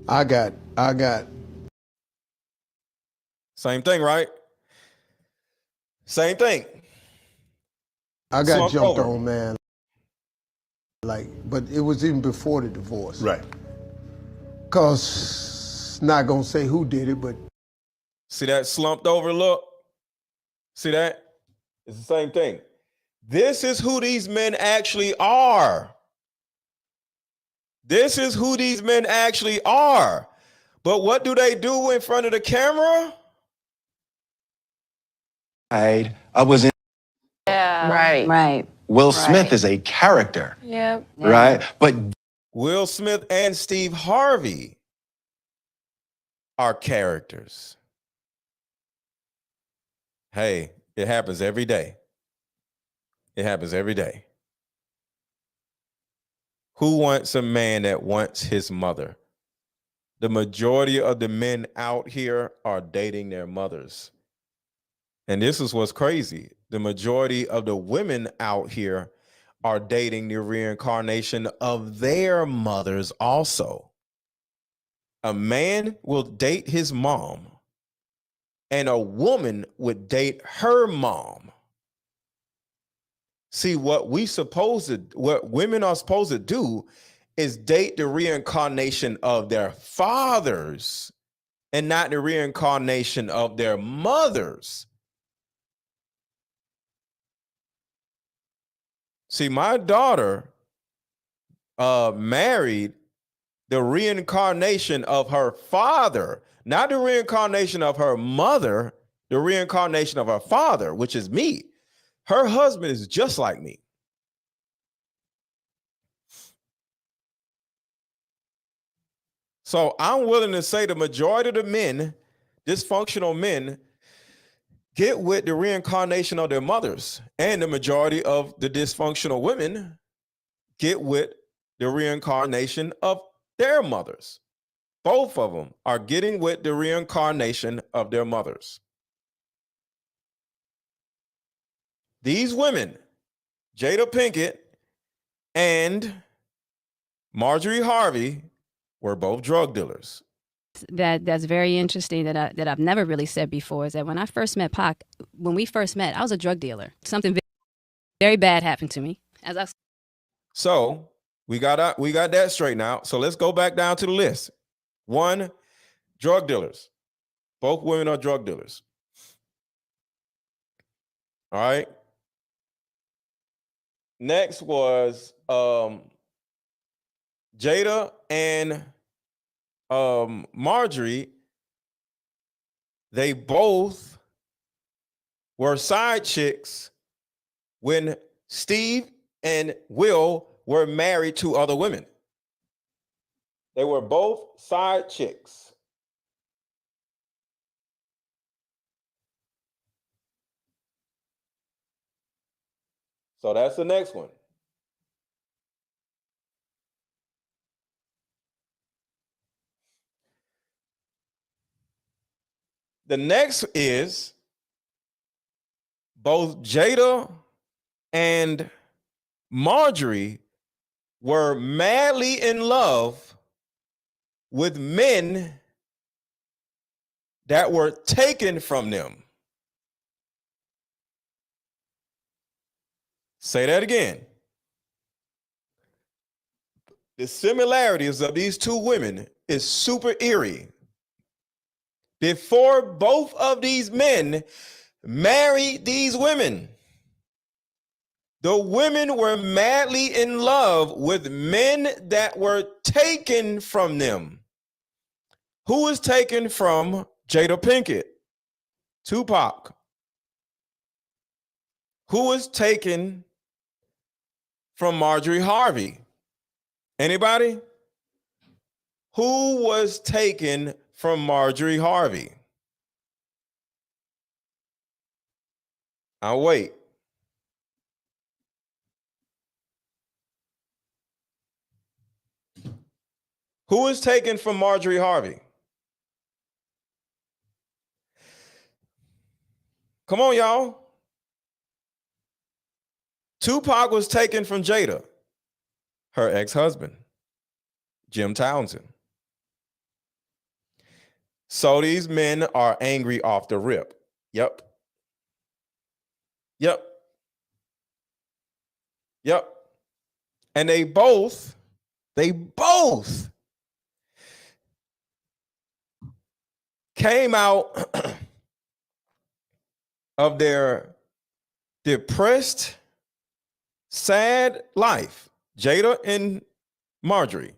Speaker 6: I got.
Speaker 1: Same thing, right? Same thing.
Speaker 6: I got
Speaker 1: Slumped
Speaker 6: jumped
Speaker 1: over.
Speaker 6: on, man. Like, but it was even before the divorce.
Speaker 5: Right.
Speaker 6: Cause not gonna say who did it, but
Speaker 1: See that slumped over look? See that? It's the same thing. This is who these men actually are. This is who these men actually are. But what do they do in front of the camera?
Speaker 4: I was in.
Speaker 7: Yeah. Right. Right.
Speaker 4: Will Smith is a character.
Speaker 7: Yep.
Speaker 4: Right? But
Speaker 1: Will Smith and Steve Harvey are characters. Hey, it happens every day. It happens every day. Who wants a man that wants his mother? The majority of the men out here are dating their mothers. And this is what's crazy. The majority of the women out here are dating the reincarnation of their mothers also. A man will date his mom, and a woman would date her mom. See, what women are supposed to do is date the reincarnation of their fathers and not the reincarnation of their mothers. See, my daughter married the reincarnation of her father, not the reincarnation of her mother, the reincarnation of her father, which is me. Her husband is just like me. So I'm willing to say the majority of the men, dysfunctional men, get with the reincarnation of their mothers, and the majority of the dysfunctional women get with the reincarnation of their mothers. Both of them are getting with the reincarnation of their mothers. These women, Jada Pinkett and Marjorie Harvey, were both drug dealers.
Speaker 2: That's very interesting that I've never really said before is that when I first met Pac, when we first met, I was a drug dealer. Something very bad happened to me.
Speaker 1: So we got that straightened out. So let's go back down to the list. 1, drug dealers. Both women are drug dealers. All right. Next was Jada and Marjorie. They both were side chicks when Steve and Will were married to other women. They were both side chicks. So that's the next one. The next is both Jada and Marjorie were madly in love with men that were taken from them. Say that again. The similarities of these two women is super eerie. Before both of these men married these women, the women were madly in love with men that were taken from them. Who was taken from Jada Pinkett? Tupac. Who was taken from Marjorie Harvey? Anybody? Who was taken from Marjorie Harvey? I'll wait. Who was taken from Marjorie Harvey? Come on, y'all. Tupac was taken from Jada, her ex-husband, Jim Townsend. So these men are angry off the rip. Yep. And they both came out of their depressed, sad life. Jada and Marjorie.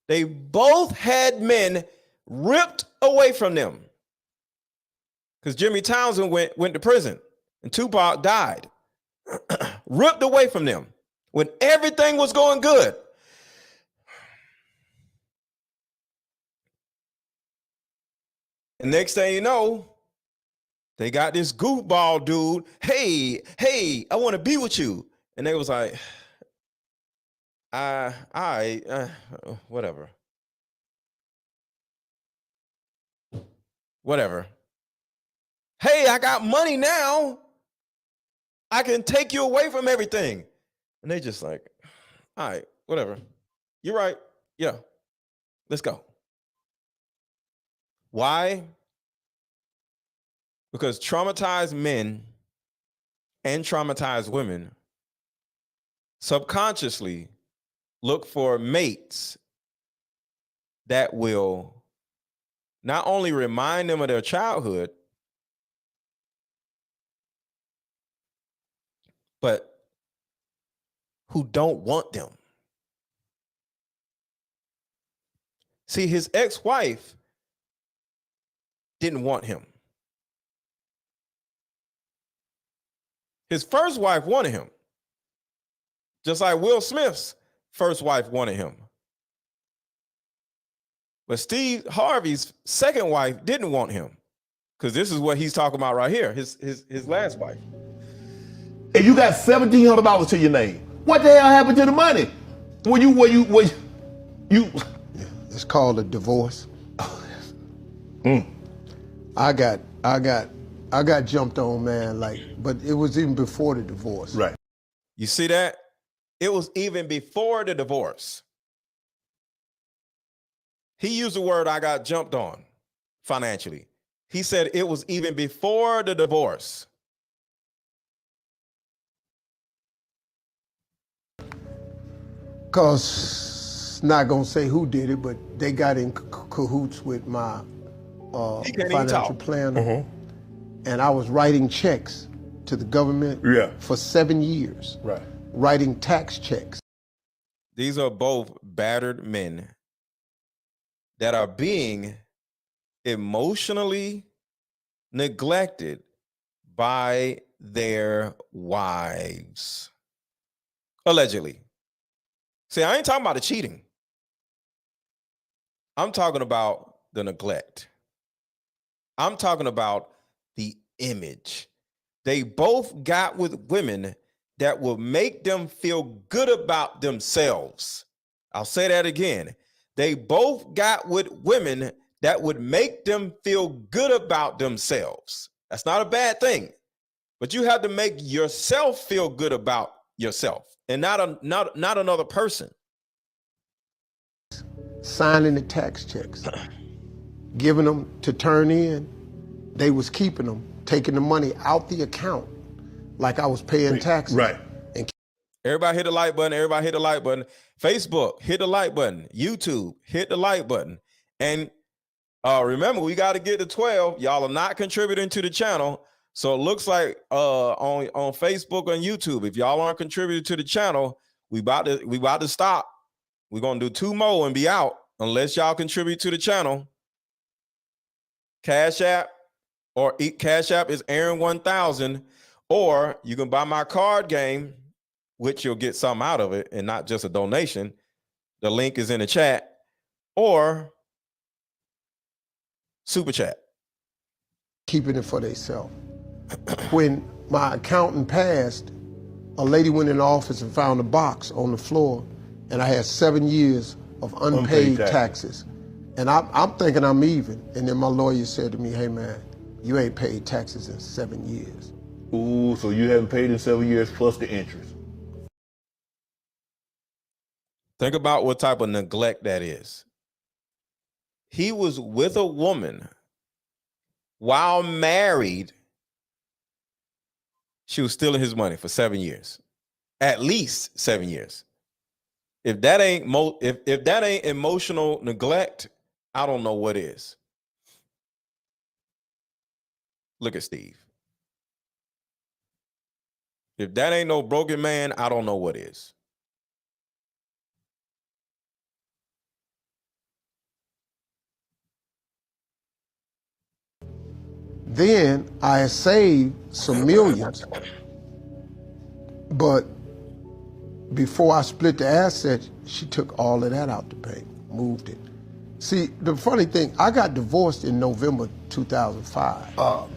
Speaker 1: They both had men ripped away from them. Because Jimmy Townsend went to prison and Tupac died. Ripped away from them when everything was going good. And next thing you know, they got this goofball dude. Hey, I want to be with you. And they was like, whatever. Hey, I got money now. I can take you away from everything. And they just like, all right, whatever. You're right. Yeah, let's go. Why? Because traumatized men and traumatized women subconsciously look for mates that will not only remind them of their childhood, but who don't want them. See, his ex-wife didn't want him. His first wife wanted him. Just like Will Smith's first wife wanted him. But Steve Harvey's second wife didn't want him. Because this is what he's talking about right here, his last wife.
Speaker 5: And you got $1,700 to your name. What the hell happened to the money?
Speaker 6: It's called a divorce. I got jumped on, man, but it was even before the divorce.
Speaker 5: Right.
Speaker 1: You see that? It was even before the divorce. He used the word I got jumped on financially. He said it was even before the divorce.
Speaker 6: Because, not going to say who did it, but they got in cahoots with my financial planner. And I was writing checks to the government for 7 years.
Speaker 5: Right.
Speaker 6: Writing tax checks.
Speaker 1: These are both battered men that are being emotionally neglected by their wives. Allegedly. See, I ain't talking about the cheating. I'm talking about the neglect. I'm talking about the image. They both got with women that will make them feel good about themselves. I'll say that again. They both got with women that would make them feel good about themselves. That's not a bad thing, but you have to make yourself feel good about yourself and not another person.
Speaker 6: Signing the tax checks, giving them to turn in. They was keeping them, taking the money out the account like I was paying taxes.
Speaker 5: Right.
Speaker 6: And
Speaker 1: Everybody hit the like button. Everybody hit the like button. Facebook, hit the like button. YouTube, hit the like button. And remember, we got to get to 12. Y'all are not contributing to the channel. So it looks like on Facebook and YouTube, if y'all aren't contributing to the channel, we about to stop. We're going to do 2 more and be out unless y'all contribute to the channel. Cash App is Aaron 1000, or you can buy my card game, which you'll get something out of it and not just a donation. The link is in the chat, or super chat.
Speaker 6: keeping it for themselves. When my accountant passed, a lady went in the office and found a box on the floor, and I had 7 years of unpaid taxes. And I'm thinking I'm even. And then my lawyer said to me, hey man, you ain't paid taxes in 7 years.
Speaker 5: Ooh, so you haven't paid in 7 years plus the interest.
Speaker 1: Think about what type of neglect that is. He was with a woman while married. She was stealing his money for 7 years, at least 7 years. If that ain't if that ain't emotional neglect, I don't know what is. Look at Steve. If that ain't no broken man, I don't know what is.
Speaker 6: Then I had saved some millions, but before I split the assets, she took all of that out the bank, moved it. See, the funny thing, I got divorced in November 2005.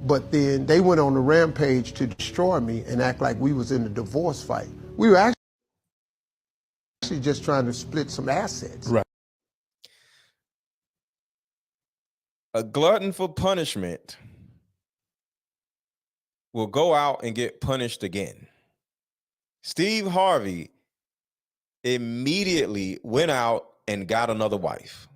Speaker 6: But then they went on the rampage to destroy me and act like we was in a divorce fight. We were actually just trying to split some assets.
Speaker 5: Right.
Speaker 1: A glutton for punishment will go out and get punished again. Steve Harvey immediately went out and got another wife.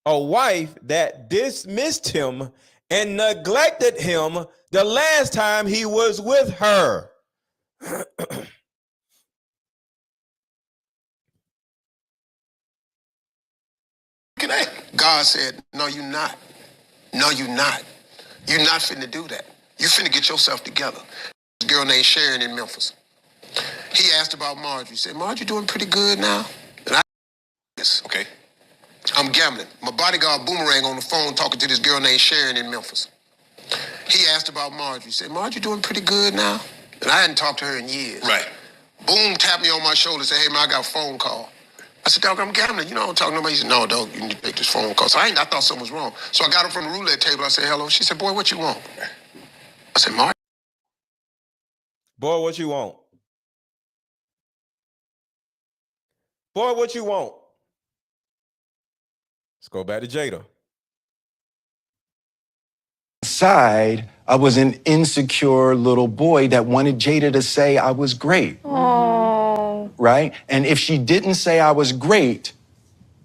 Speaker 1: A wife that dismissed him and neglected him the last time he was with her.
Speaker 6: God said, no, you're not. No, you're not. You're not finna do that. You finna get yourself together. This girl named Sharon in Memphis. He asked about Marjorie. He said, Marjorie doing pretty good now? And I yes, okay. I'm gambling. My bodyguard Boomerang on the phone talking to this girl named Sharon in Memphis. He asked about Marjorie. He said, Marjorie doing pretty good now? And I hadn't talked to her in years. Right. Boom tapped me on my shoulder and said, hey man, I got a phone call. I said, dog, I'm gambling. You know, I don't talk to nobody. He said, no, dog, you need to make this phone call. So I thought something was wrong. So I got her from the roulette table. I said, hello. She said, boy, what you want? I said, Marjorie.
Speaker 1: Boy, what you want? Boy, what you want? Let's go back to Jada.
Speaker 4: Inside, I was an insecure little boy that wanted Jada to say I was great.
Speaker 7: Oh.
Speaker 4: Right? And if she didn't say I was great,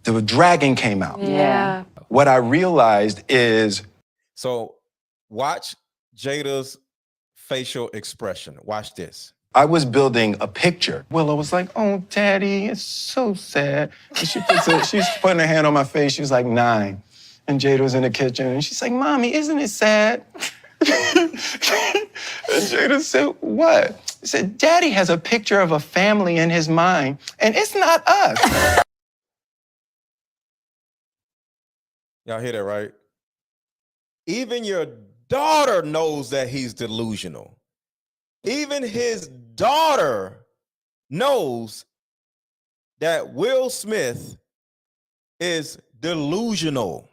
Speaker 4: the dragon came out.
Speaker 7: Yeah.
Speaker 4: What I realized is...
Speaker 1: So watch Jada's facial expression. Watch this.
Speaker 4: I was building a picture. Willow was like, oh, Daddy, it's so sad. And she's putting her hand on my face. She was like 9. And Jada was in the kitchen, and she's like, Mommy, isn't it sad? And Jada said, what? He said, Daddy has a picture of a family in his mind, and it's not us.
Speaker 1: Y'all hear that, right? Even your daughter knows that he's delusional. Even his daughter knows that Will Smith is delusional.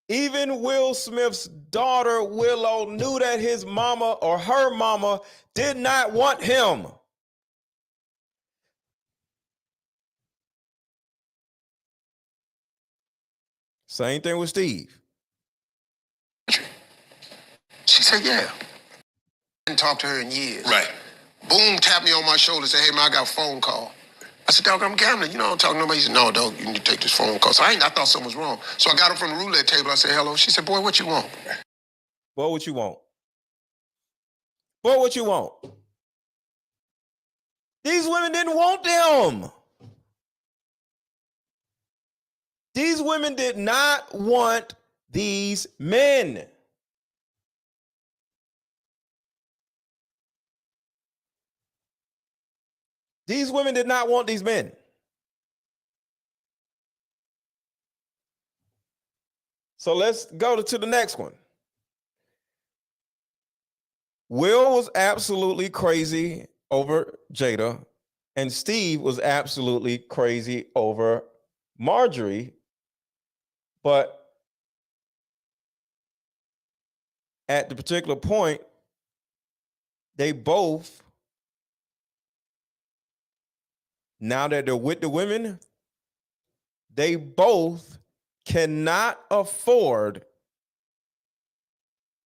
Speaker 1: Even Will Smith's daughter, Willow, knew that his mama or her mama did not want him. Same thing with Steve.
Speaker 10: She said, yeah. I didn't talk to her in years. Right. Boom, tapped me on my shoulder and said, hey, man, I got a phone call. I said, dog, I'm gambling. You know, I don't talk to nobody. He said, no, dog, you need to take this phone call. So I thought something was wrong. So I got her from the roulette table. I said, hello. She said, boy, what you want?
Speaker 1: Boy, what you want? Boy, what you want? These women didn't want them. These women did not want these men. These women did not want these men. So let's go to the next one. Will was absolutely crazy over Jada, and Steve was absolutely crazy over Marjorie. But at the particular point, they both, now that they're with the women, they both cannot afford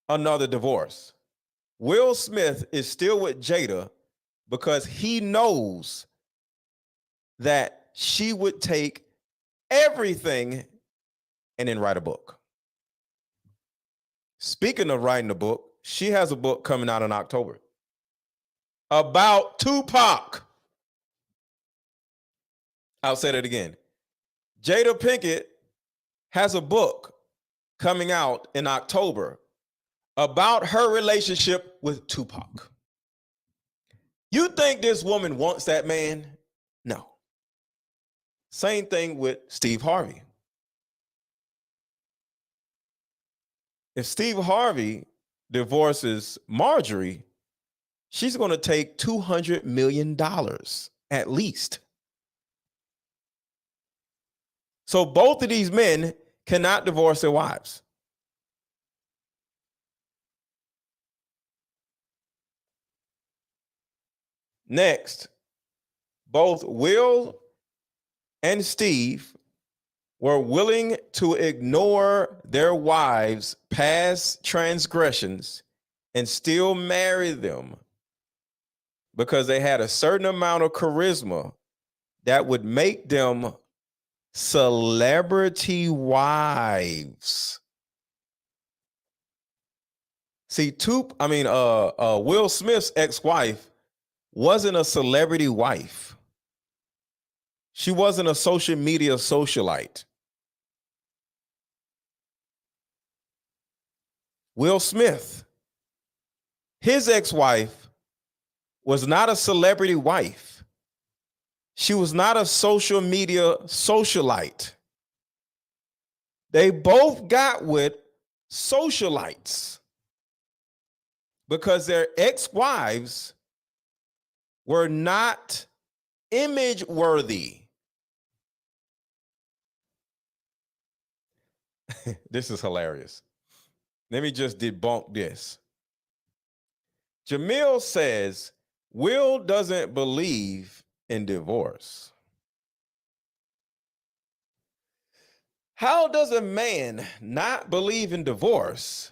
Speaker 1: another divorce. Will Smith is still with Jada because he knows that she would take everything and then write a book. Speaking of writing a book, she has a book coming out in October about Tupac. I'll say that again. Jada Pinkett has a book coming out in October about her relationship with Tupac. You think this woman wants that man? No. Same thing with Steve Harvey. If Steve Harvey divorces Marjorie, she's going to take $200 million at least. So both of these men cannot divorce their wives. Next, both Will and Steve were willing to ignore their wives' past transgressions and still marry them because they had a certain amount of charisma that would make them celebrity wives. See, Will Smith's ex-wife wasn't a celebrity wife. She wasn't a social media socialite. Will Smith, his ex-wife, was not a celebrity wife. She was not a social media socialite. They both got with socialites because their ex-wives were not image worthy. This is hilarious. Let me just debunk this. Jamil says Will doesn't believe in divorce. How does a man not believe in divorce,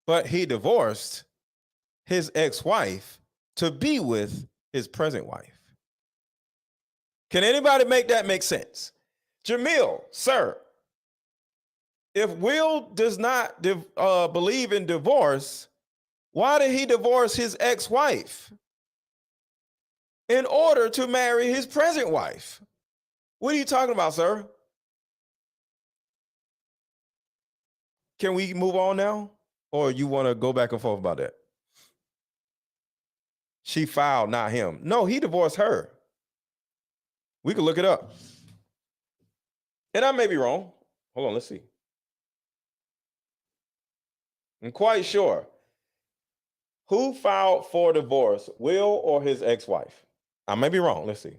Speaker 1: but he divorced his ex-wife to be with his present wife? Can anybody make that make sense? Jamil, sir, if Will does not believe in divorce, why did he divorce his ex-wife in order to marry his present wife? What are you talking about, sir? Can we move on now? Or you want to go back and forth about that? She filed, not him. No, he divorced her. We can look it up. And I may be wrong. Hold on, let's see. I'm quite sure. Who filed for divorce, Will or his ex-wife? I may be wrong. Let's see.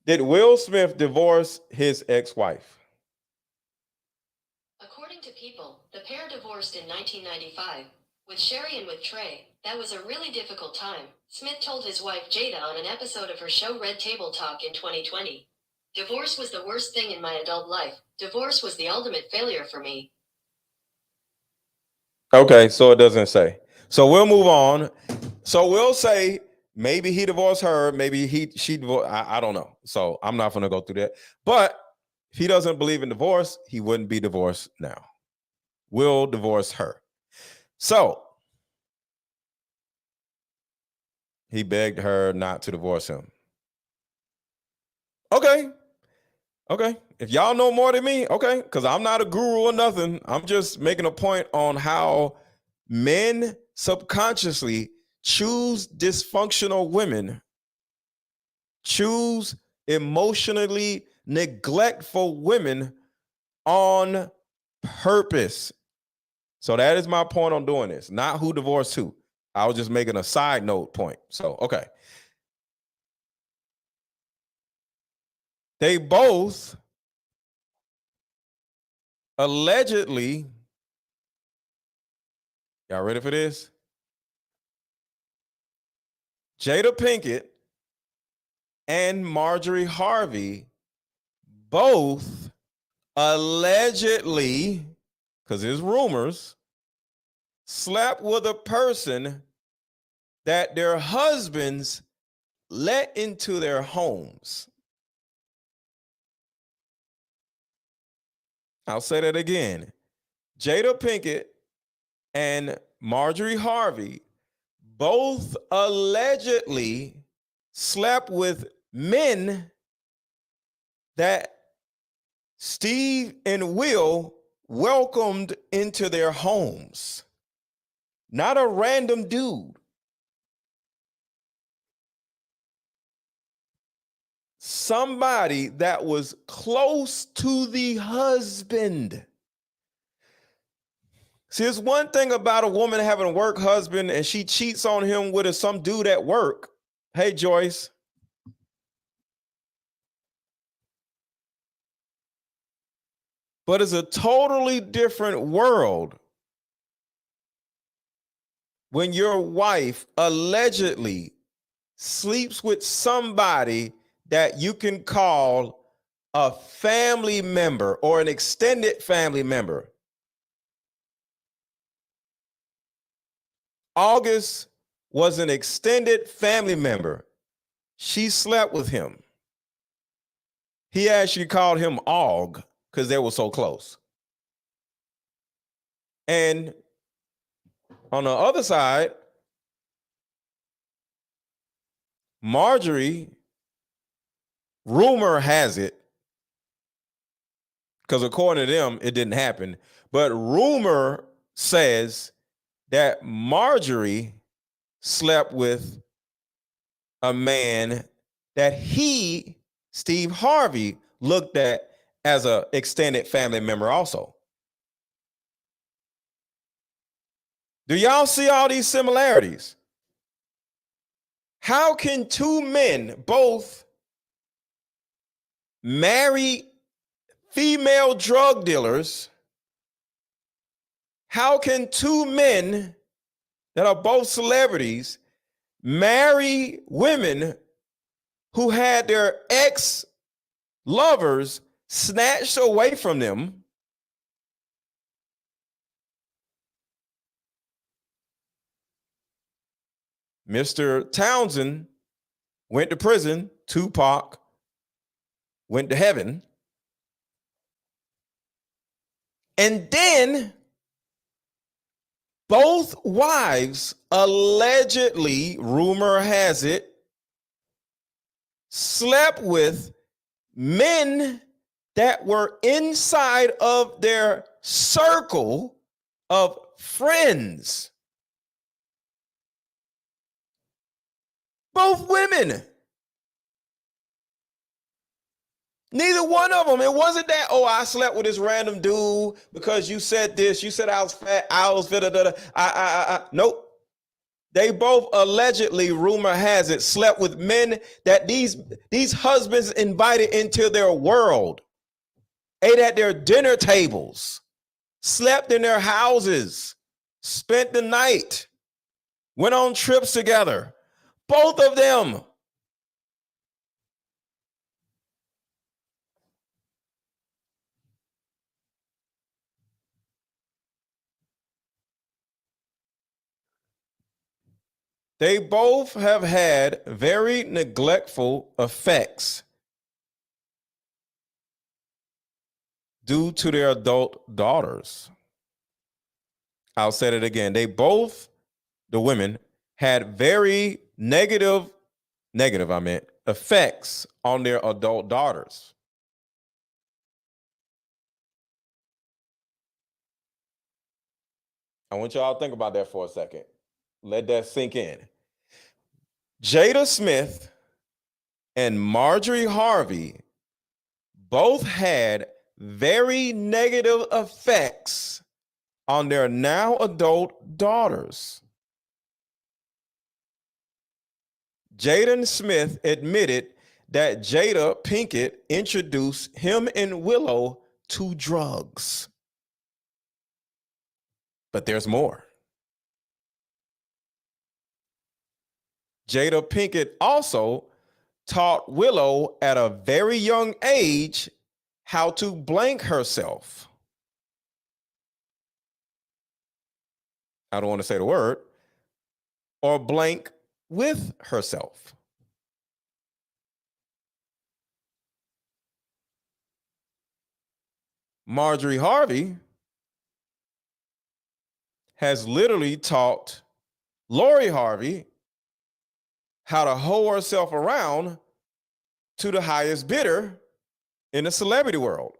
Speaker 1: Did Will Smith divorce his ex-wife?
Speaker 11: According to People, the pair divorced in 1995. With Sherry and with Trey, that was a really difficult time, Smith told his wife Jada on an episode of her show Red Table Talk in 2020. Divorce was the worst thing in my adult life. Divorce was the ultimate failure for me.
Speaker 1: Okay, so it doesn't say. So we'll move on. So we'll say maybe he divorced her, maybe she divorced. I don't know. So I'm not going to go through that. But if he doesn't believe in divorce, he wouldn't be divorced now. Will divorce her. So he begged her not to divorce him. Okay. If y'all know more than me, okay, because I'm not a guru or nothing. I'm just making a point on how men subconsciously choose dysfunctional women, choose emotionally neglectful women on purpose. So that is my point on doing this, not who divorced who. I was just making a side note point. So, okay. They both allegedly, y'all ready for this? Jada Pinkett and Marjorie Harvey both allegedly, because there's rumors, slept with a person that their husbands let into their homes. I'll say that again. Jada Pinkett and Marjorie Harvey both allegedly slept with men that Steve and Will welcomed into their homes. Not a random dude. Somebody that was close to the husband. See, it's one thing about a woman having a work husband and she cheats on him with some dude at work. Hey, Joyce. But it's a totally different world when your wife allegedly sleeps with somebody that you can call a family member or an extended family member. August was an extended family member. She slept with him. He actually called him Aug because they were so close. And on the other side, Marjorie, rumor has it, because according to them, it didn't happen, but rumor says that Marjorie slept with a man that Steve Harvey, looked at as an extended family member also. Do y'all see all these similarities? How can two men both marry female drug dealers? How can two men that are both celebrities marry women who had their ex-lovers snatched away from them? Mr. Townsend went to prison. Tupac went to heaven. And then both wives allegedly, rumor has it, slept with men that were inside of their circle of friends. Both women. Neither one of them. It wasn't that, oh, I slept with this random dude because you said this. You said I was fat. I was fit. Nope. They both allegedly, rumor has it, slept with men that these husbands invited into their world, ate at their dinner tables, slept in their houses, spent the night, went on trips together. Both of them. They both have had very neglectful effects due to their adult daughters. I'll say it again. They both, the women, had very negative effects on their adult daughters. I want y'all to think about that for a second. Let that sink in. Jada Smith and Marjorie Harvey both had very negative effects on their now adult daughters. Jada Smith admitted that Jada Pinkett introduced him and Willow to drugs. But there's more. Jada Pinkett also taught Willow at a very young age how to blank herself. I don't want to say the word, or blank with herself. Marjorie Harvey has literally taught Lori Harvey how to hoe herself around to the highest bidder in the celebrity world.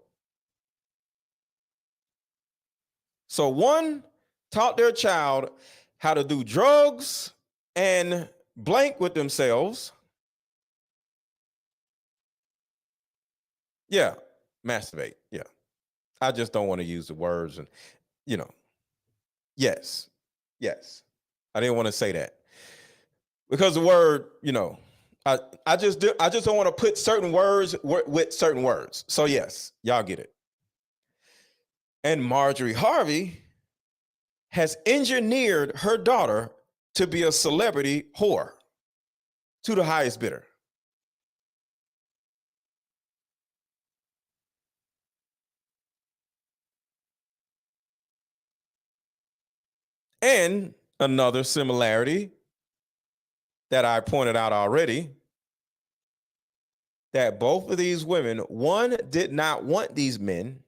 Speaker 1: So one taught their child how to do drugs and blank with themselves. Yeah, masturbate. Yeah. I just don't want to use the words and, yes. I didn't want to say that. Because the word, I just don't want to put certain words with certain words. So yes, y'all get it. And Marjorie Harvey has engineered her daughter to be a celebrity whore to the highest bidder. And another similarity that I pointed out already, that both of these women, one, did not want these men.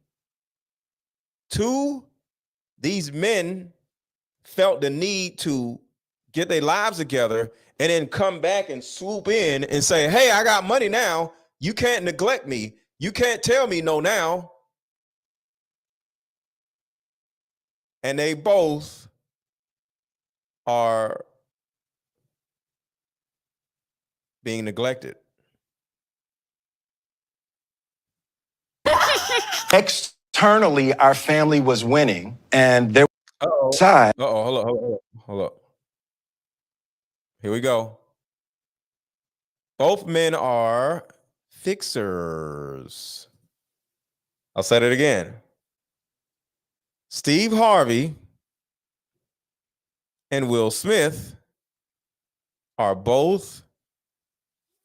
Speaker 1: Two, these men felt the need to get their lives together and then come back and swoop in and say, hey, I got money now. You can't neglect me. You can't tell me no now. And they both are being neglected.
Speaker 4: Externally, our family was winning, and there was side.
Speaker 1: Hold up. Here we go. Both men are fixers. I'll say it again. Steve Harvey and Will Smith are both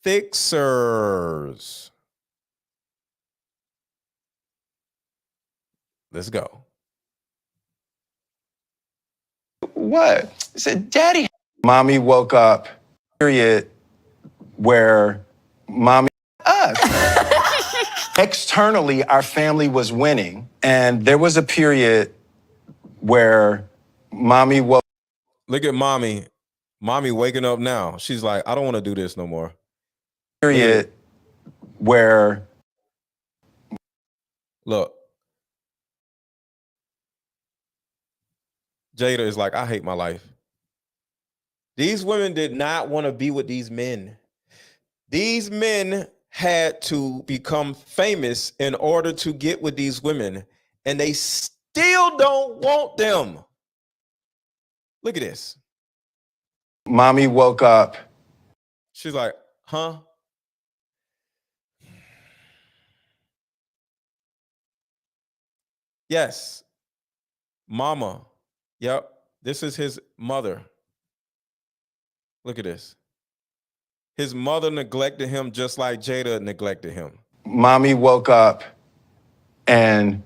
Speaker 1: fixers. Let's go.
Speaker 4: What? I said, Daddy. Mommy woke up, period, where mommy, us. Externally, our family was winning, and there was a period where mommy woke.
Speaker 1: Look at mommy. Mommy waking up now. She's like, I don't want to do this no more.
Speaker 4: Period where.
Speaker 1: Look. Jada is like, I hate my life. These women did not want to be with these men. These men had to become famous in order to get with these women, and they still don't want them. Look at this.
Speaker 4: Mommy woke up.
Speaker 1: She's like, huh? Yes. Mama. Yep. This is his mother. Look at this. His mother neglected him just like Jada neglected him.
Speaker 4: Mommy woke up and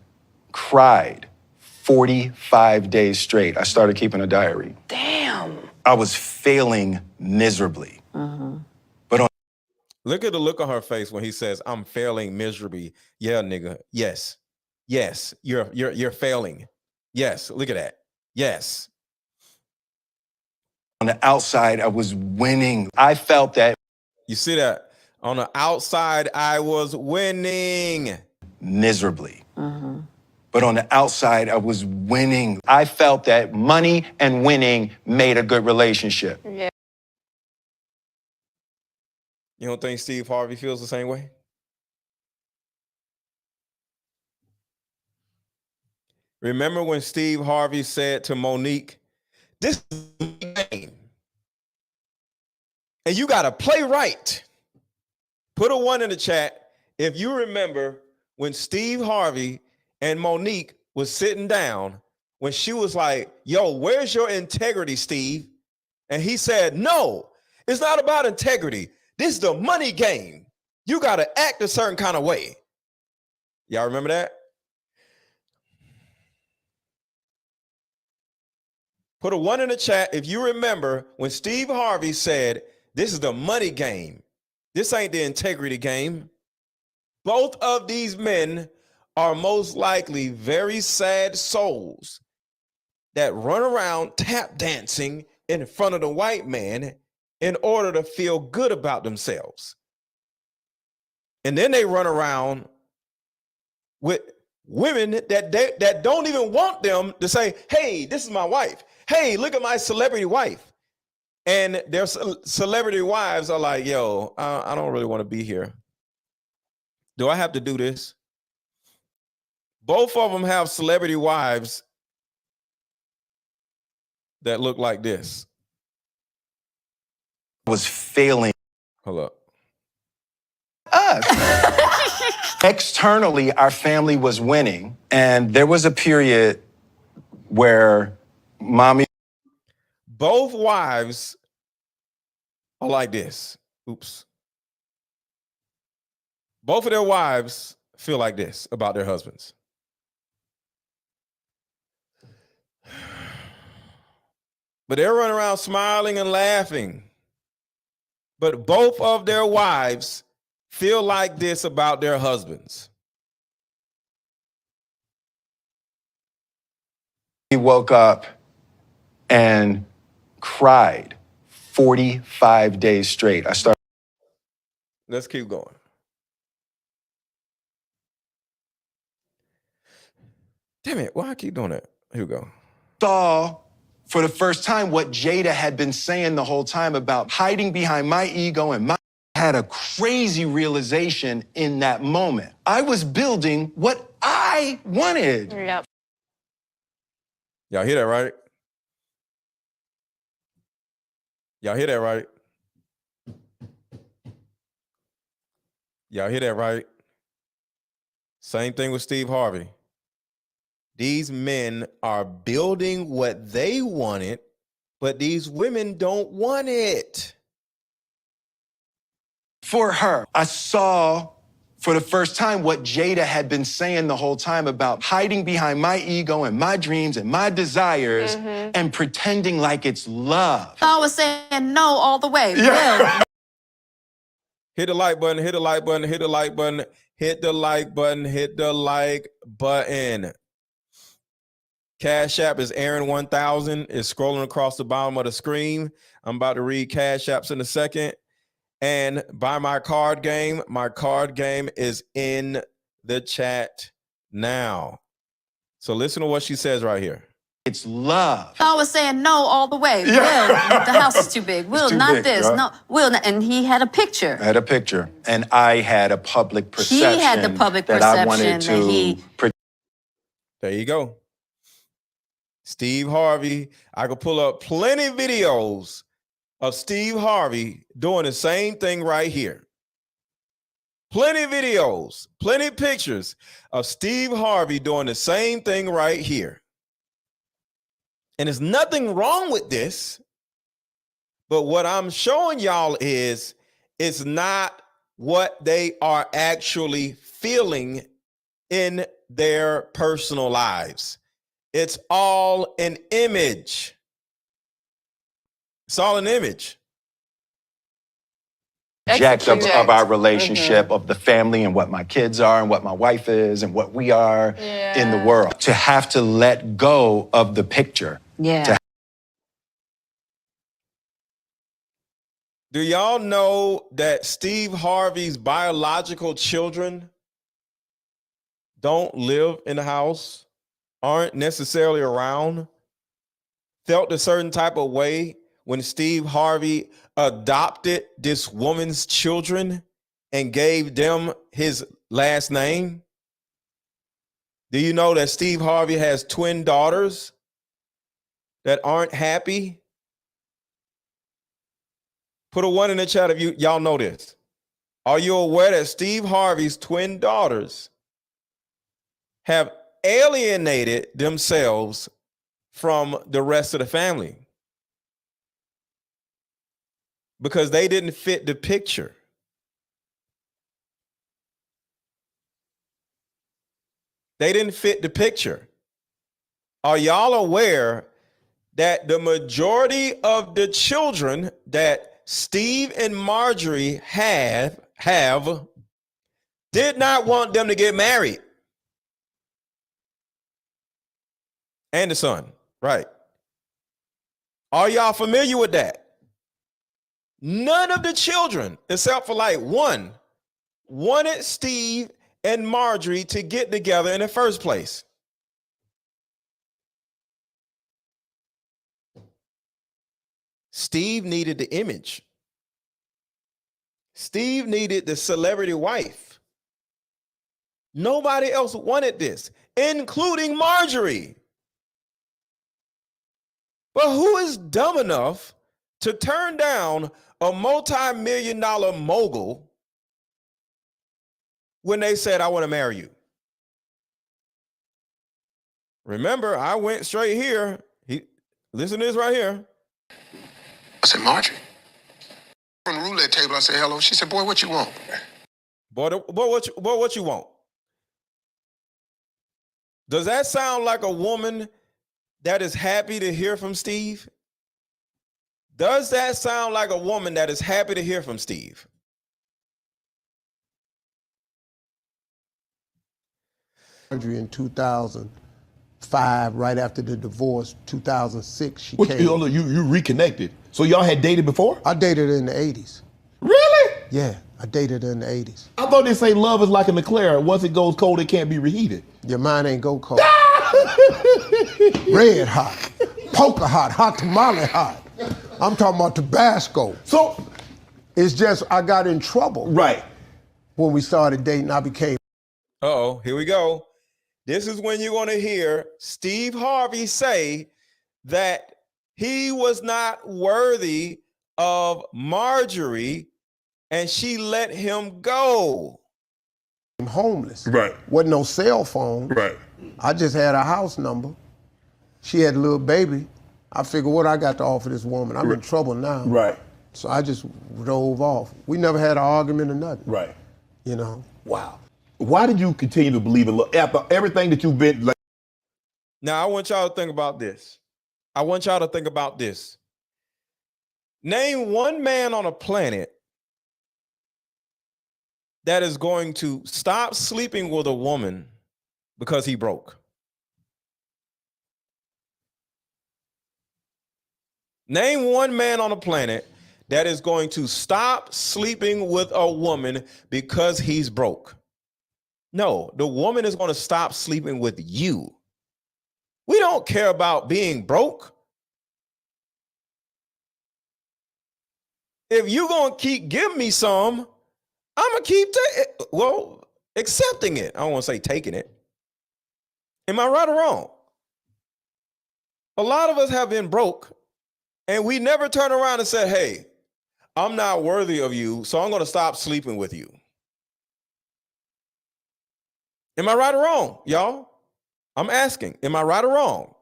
Speaker 4: cried 45 days straight. I started keeping a diary.
Speaker 7: Damn.
Speaker 4: I was failing miserably. But
Speaker 1: look at the look on her face when he says, I'm failing miserably. Yeah, nigga. Yes. Yes. You're failing. Yes. Look at that. Yes.
Speaker 4: on the outside, I was winning. I felt that.
Speaker 1: You see that? On the outside, I was winning.
Speaker 4: Miserably. But on the outside, I was winning. I felt that money and winning made a good relationship.
Speaker 7: Yeah.
Speaker 1: You don't think Steve Harvey feels the same way? Remember when Steve Harvey said to Monique, this is a game, and you got to play right. Put a 1 in the chat if you remember when Steve Harvey and Monique was sitting down when she was like, yo, where's your integrity, Steve? And he said, no, it's not about integrity. This is the money game. You got to act a certain kind of way. Y'all remember that? Put a 1 in the chat if you remember when Steve Harvey said, this is the money game. This ain't the integrity game. Both of these men are most likely very sad souls that run around tap dancing in front of the white man in order to feel good about themselves. And then they run around with women that don't even want them to say, hey, this is my wife. Hey, look at my celebrity wife. And their celebrity wives are like, yo, I don't really want to be here. Do I have to do this? Both of them have celebrity wives that look like this.
Speaker 4: Was failing
Speaker 1: Hold up.
Speaker 4: us. Externally, our family was winning. And there was a period where mommy.
Speaker 1: Both wives are like this. Oops. Both of their wives feel like this about their husbands. But they're running around smiling and laughing. But both of their wives feel like this about their husbands.
Speaker 4: He woke up and cried 45 days straight. I started.
Speaker 1: Let's keep going. Damn it, why I keep doing that? Here we go.
Speaker 4: Saw for the first time what Jada had been saying the whole time about hiding behind my ego and had a crazy realization in that moment. I was building what I wanted.
Speaker 7: Yep.
Speaker 1: Y'all hear that, right? Y'all hear that, right? Y'all hear that, right? Same thing with Steve Harvey. These men are building what they wanted, but these women don't want it.
Speaker 4: For her, I saw for the first time what Jada had been saying the whole time about hiding behind my ego and my dreams and my desires and pretending like it's love.
Speaker 7: I was saying no all the way.
Speaker 4: Yeah.
Speaker 1: Hit the like button, hit the like button, hit the like button, hit the like button, hit the like button. Cash App is Aaron1000. It's scrolling across the bottom of the screen. I'm about to read Cash Apps in a second. And buy my card game. My card game is in the chat now. So listen to what she says right here.
Speaker 4: It's love.
Speaker 7: I was saying no all the way.
Speaker 4: Yeah.
Speaker 7: Will, the house is too big. Will,
Speaker 4: too
Speaker 7: not
Speaker 4: big,
Speaker 7: this.
Speaker 4: right?
Speaker 7: No, Will, and he had a picture.
Speaker 4: I had a picture, and I had a public perception.
Speaker 7: He had the public
Speaker 4: that
Speaker 7: perception
Speaker 4: I wanted to.
Speaker 7: that he.
Speaker 1: There you go. Steve Harvey. I could pull up plenty of videos of Steve Harvey doing the same thing right here. Plenty of videos, plenty of pictures of Steve Harvey doing the same thing right here. And there's nothing wrong with this. But what I'm showing y'all is it's not what they are actually feeling in their personal lives. It's all an image. It's all an image.
Speaker 4: Of our relationship, of the family and what my kids are and what my wife is and what we are in the world. To have to let go of the picture.
Speaker 7: Yeah.
Speaker 1: Do y'all know that Steve Harvey's biological children don't live in the house, aren't necessarily around, felt a certain type of way when Steve Harvey adopted this woman's children and gave them his last name? Do you know that Steve Harvey has twin daughters that aren't happy? Put a 1 in the chat if y'all know this. Are you aware that Steve Harvey's twin daughters have alienated themselves from the rest of the family because they didn't fit the picture? They didn't fit the picture. Are y'all aware that the majority of the children that Steve and Marjorie have did not want them to get married? And the son, right? Are y'all familiar with that? None of the children, except for like one, wanted Steve and Marjorie to get together in the first place. Steve needed the image. Steve needed the celebrity wife. Nobody else wanted this, including Marjorie. But who is dumb enough to turn down a multi-million-dollar mogul when they said, I want to marry you? Remember, I went straight here. Listen to this right here.
Speaker 10: I said, Marjorie. On the roulette table, I said, hello. She said, boy, what you want?
Speaker 1: Boy, what you want? Does that sound like a woman that is happy to hear from Steve? Does that sound like a woman that is happy to hear from Steve?
Speaker 6: In 2005, right after the divorce, 2006, she came.
Speaker 5: You reconnected. So y'all had dated before?
Speaker 6: I dated her in the 80s.
Speaker 5: Really?
Speaker 6: Yeah, I dated her in the 80s.
Speaker 5: I thought they say love is like a Leclerc. Once it goes cold, it can't be reheated.
Speaker 6: Your mind ain't go cold. Red hot, poker hot, hot tamale hot. I'm talking about Tabasco.
Speaker 5: So
Speaker 6: it's just I got in trouble.
Speaker 5: Right.
Speaker 6: When we started dating, I became.
Speaker 1: Uh-oh, here we go. This is when you're going to hear Steve Harvey say that he was not worthy of Marjorie and she let him go.
Speaker 6: I'm homeless.
Speaker 5: Right.
Speaker 6: Wasn't no cell phone.
Speaker 5: Right.
Speaker 6: I just had a house number. She had a little baby. I figured what I got to offer this woman. I'm in trouble now.
Speaker 5: Right.
Speaker 6: So I just drove off. We never had an argument or nothing.
Speaker 5: Right.
Speaker 6: You know?
Speaker 5: Wow. Why did you continue to believe in love after everything that you've been like?
Speaker 1: Now, I want y'all to think about this. Name one man on a planet that is going to stop sleeping with a woman because he broke. Name one man on the planet that is going to stop sleeping with a woman because he's broke. No, the woman is going to stop sleeping with you. We don't care about being broke. If you're going to keep giving me some, I'm going to keep accepting it. I don't want to say taking it. Am I right or wrong? A lot of us have been broke And we never turn around and said, hey, I'm not worthy of you, so I'm going to stop sleeping with you. Am I right or wrong, y'all? I'm asking, am I right or wrong?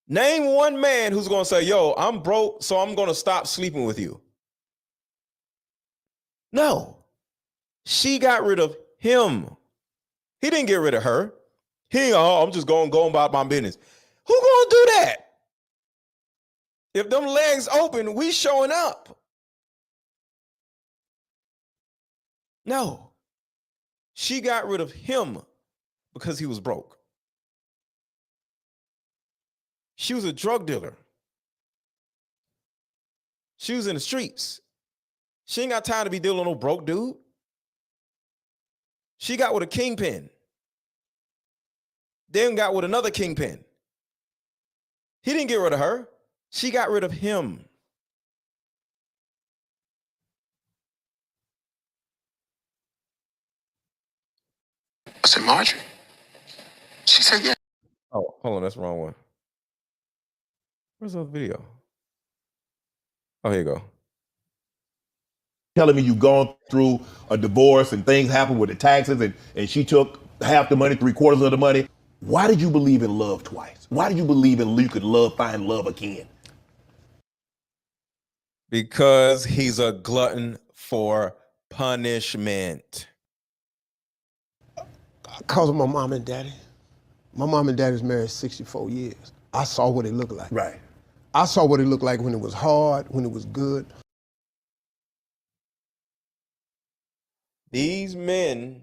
Speaker 1: Name one man who's going to say, yo, I'm broke, so I'm going to stop sleeping with you. No. She got rid of him. He didn't get rid of her. I'm just going about my business. Who going to do that? If them legs open, we showing up. No. She got rid of him because he was broke. She was a drug dealer. She was in the streets. She ain't got time to be dealing with no broke dude. She got with a kingpin. Then got with another kingpin. He didn't get rid of her. She got rid of him.
Speaker 10: I said, Marjorie? She said, yeah.
Speaker 1: Oh, hold on, that's the wrong one. Where's the video? Oh, here you go.
Speaker 5: Telling me you've gone through a divorce and things happened with the taxes and she took half the money, 3/4 of the money. Why did you believe in love twice? Why did you believe in you could find love again?
Speaker 1: Because he's a glutton for punishment.
Speaker 6: Because of my mom and daddy. My mom and daddy's married 64 years. I saw what it looked like.
Speaker 5: Right.
Speaker 6: I saw what it looked like when it was hard, when it was good.
Speaker 1: These men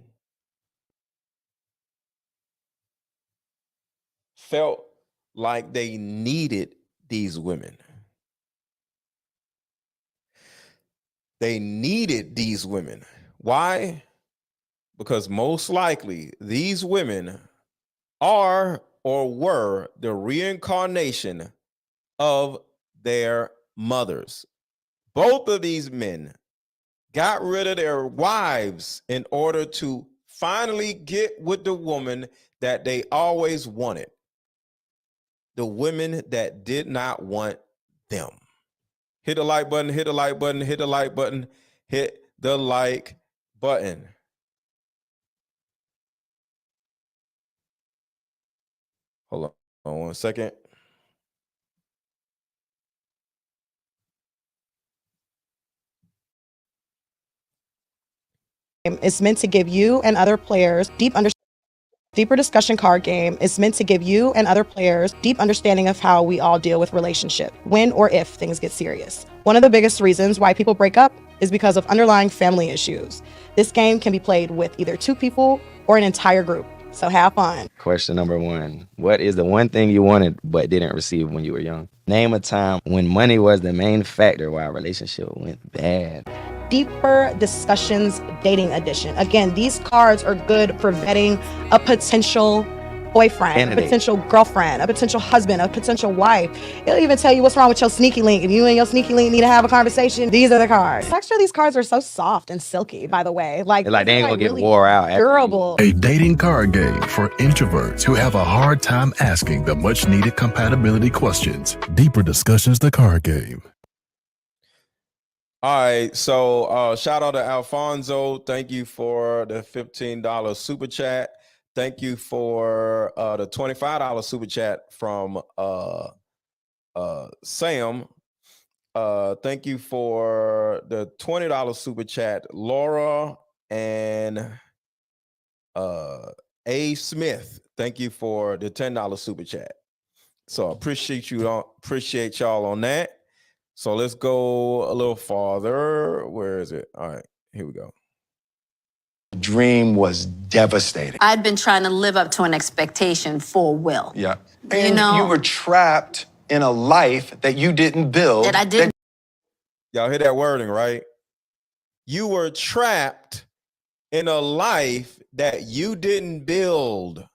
Speaker 1: felt like they needed these women. They needed these women. Why? Because most likely these women are or were the reincarnation of their mothers. Both of these men got rid of their wives in order to finally get with the woman that they always wanted. The women that did not want them. Hit the like button, hit the like button, hit the like button, hit the like button. Hold on 1 second.
Speaker 12: It's meant to give you and other players deeper discussion card game is meant to give you and other players deep understanding of how we all deal with relationship, when or if things get serious. One of the biggest reasons why people break up is because of underlying family issues. This game can be played with either 2 people or an entire group, so have fun.
Speaker 13: Question number 1. What is the one thing you wanted but didn't receive when you were young? Name a time when money was the main factor why a relationship went bad.
Speaker 12: Deeper Discussions Dating Edition. Again, these cards are good for vetting a potential boyfriend,
Speaker 13: Candidate.
Speaker 12: a potential girlfriend, a potential husband, a potential wife. It'll even tell you what's wrong with your sneaky link. If you and your sneaky link need to have a conversation, these are the cards. The texture of these cards are so soft and silky, by the way. Like
Speaker 13: they ain't gonna get
Speaker 12: really
Speaker 13: wore out.
Speaker 12: durable.
Speaker 14: A dating card game for introverts who have a hard time asking the much needed compatibility questions. Deeper Discussions, the card game.
Speaker 1: All right, so shout out to Alfonso. Thank you for the $15 super chat. Thank you for the $25 super chat from Sam. Thank you for the $20 super chat, Laura and A. Smith. Thank you for the $10 super chat. So appreciate y'all on that. So let's go a little farther. Where is it? All right, here we go.
Speaker 4: Dream was devastating.
Speaker 7: I'd been trying to live up to an expectation for Will.
Speaker 4: Yeah. And you were trapped in a life that you didn't build.
Speaker 7: That I didn't.
Speaker 1: Y'all hear that wording, right? You were trapped in a life that you didn't build.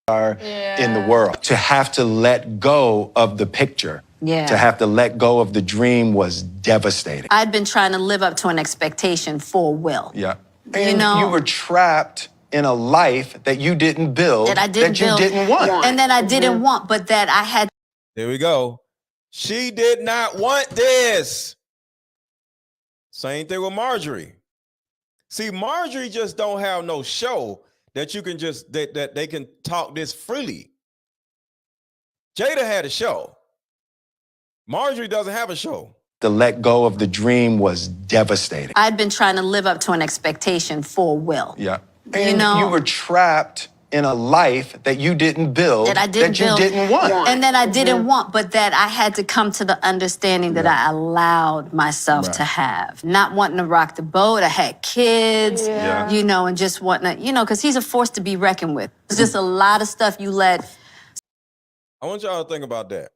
Speaker 4: In the world. To have to let go of the picture.
Speaker 7: Yeah.
Speaker 4: To have to let go of the dream was devastating.
Speaker 7: I'd been trying to live up to an expectation for Will.
Speaker 4: Yeah. And you were trapped in a life that you didn't build.
Speaker 7: That I didn't build.
Speaker 4: You didn't want.
Speaker 7: And that I didn't want, but that I had.
Speaker 1: There we go. She did not want this. Same thing with Marjorie. See, Marjorie just don't have no show that you can just, that they can talk this freely. Jada had a show. Marjorie doesn't have a show.
Speaker 4: To let go of the dream was devastating.
Speaker 7: I'd been trying to live up to an expectation for Will.
Speaker 4: Yeah. And you were trapped in a life that you didn't build,
Speaker 7: that I didn't
Speaker 4: you
Speaker 7: build,
Speaker 4: didn't want.
Speaker 7: And that I didn't want, but that I had to come to the understanding that I allowed myself to have. Not wanting to rock the boat, I had kids, you know, and just wanting to, you know, because he's a force to be reckoned with. It's just a lot of stuff you let.
Speaker 1: I want y'all to think about that.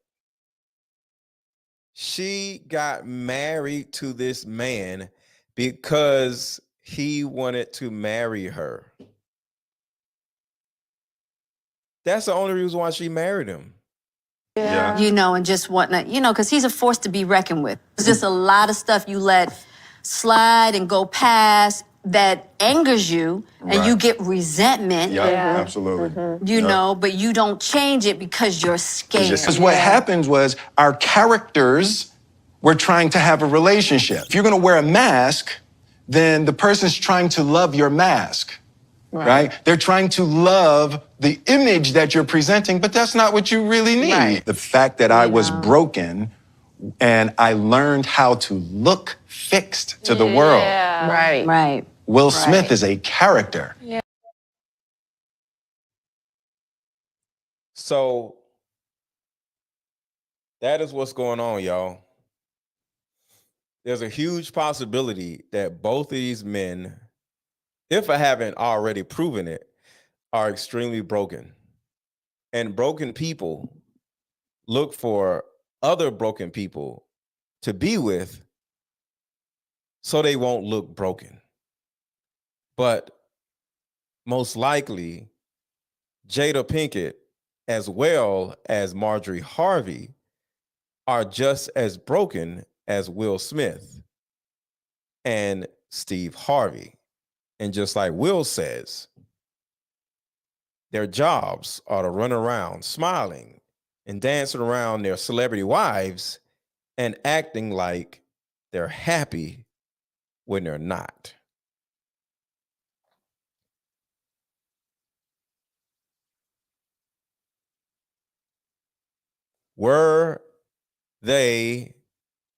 Speaker 1: She got married to this man because he wanted to marry her. That's the only reason why she married him.
Speaker 7: You know, and just wanting to, you know, because he's a force to be reckoned with. It's just a lot of stuff you let slide and go past that angers you, and you get resentment.
Speaker 4: Absolutely.
Speaker 7: You know, but you don't change it because you're scared.
Speaker 4: Because what happened was our characters were trying to have a relationship. If you're going to wear a mask, then the person's trying to love your mask. Right? They're trying to love the image that you're presenting, but that's not what you really need. The fact that I was broken and I learned how to look fixed to the world.
Speaker 7: Right.
Speaker 4: Will Smith is a character.
Speaker 1: So that is what's going on, y'all. There's a huge possibility that both of these men, if I haven't already proven it, are extremely broken. And broken people look for other broken people to be with so they won't look broken. But most likely, Jada Pinkett, as well as Marjorie Harvey, are just as broken as Will Smith and Steve Harvey. And just like Will says, their jobs are to run around smiling and dancing around their celebrity wives and acting like they're happy when they're not. Were they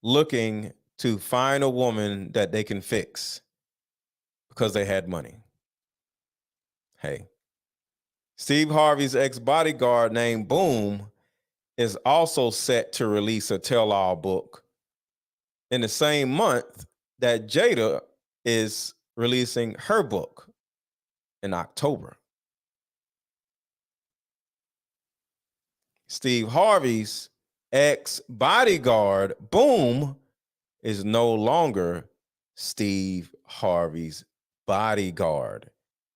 Speaker 1: looking to find a woman that they can fix because they had money? Hey, Steve Harvey's ex-bodyguard named Boom is also set to release a tell-all book in the same month that Jada is releasing her book in October. Steve Harvey's ex-bodyguard, Boom, is no longer Steve Harvey's bodyguard.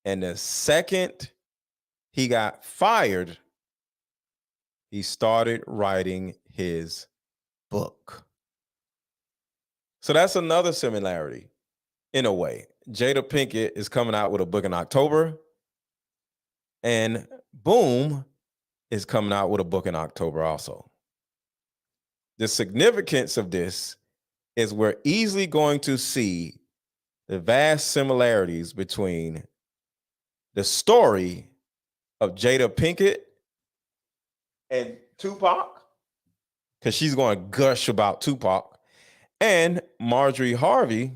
Speaker 1: And the second he got fired, he started writing his book. So that's another similarity in a way. Jada Pinkett is coming out with a book in October, and Boom is coming out with a book in October also. The significance of this is we're easily going to see the vast similarities between the story of Jada Pinkett and Tupac, because she's going to gush about Tupac, and Marjorie Harvey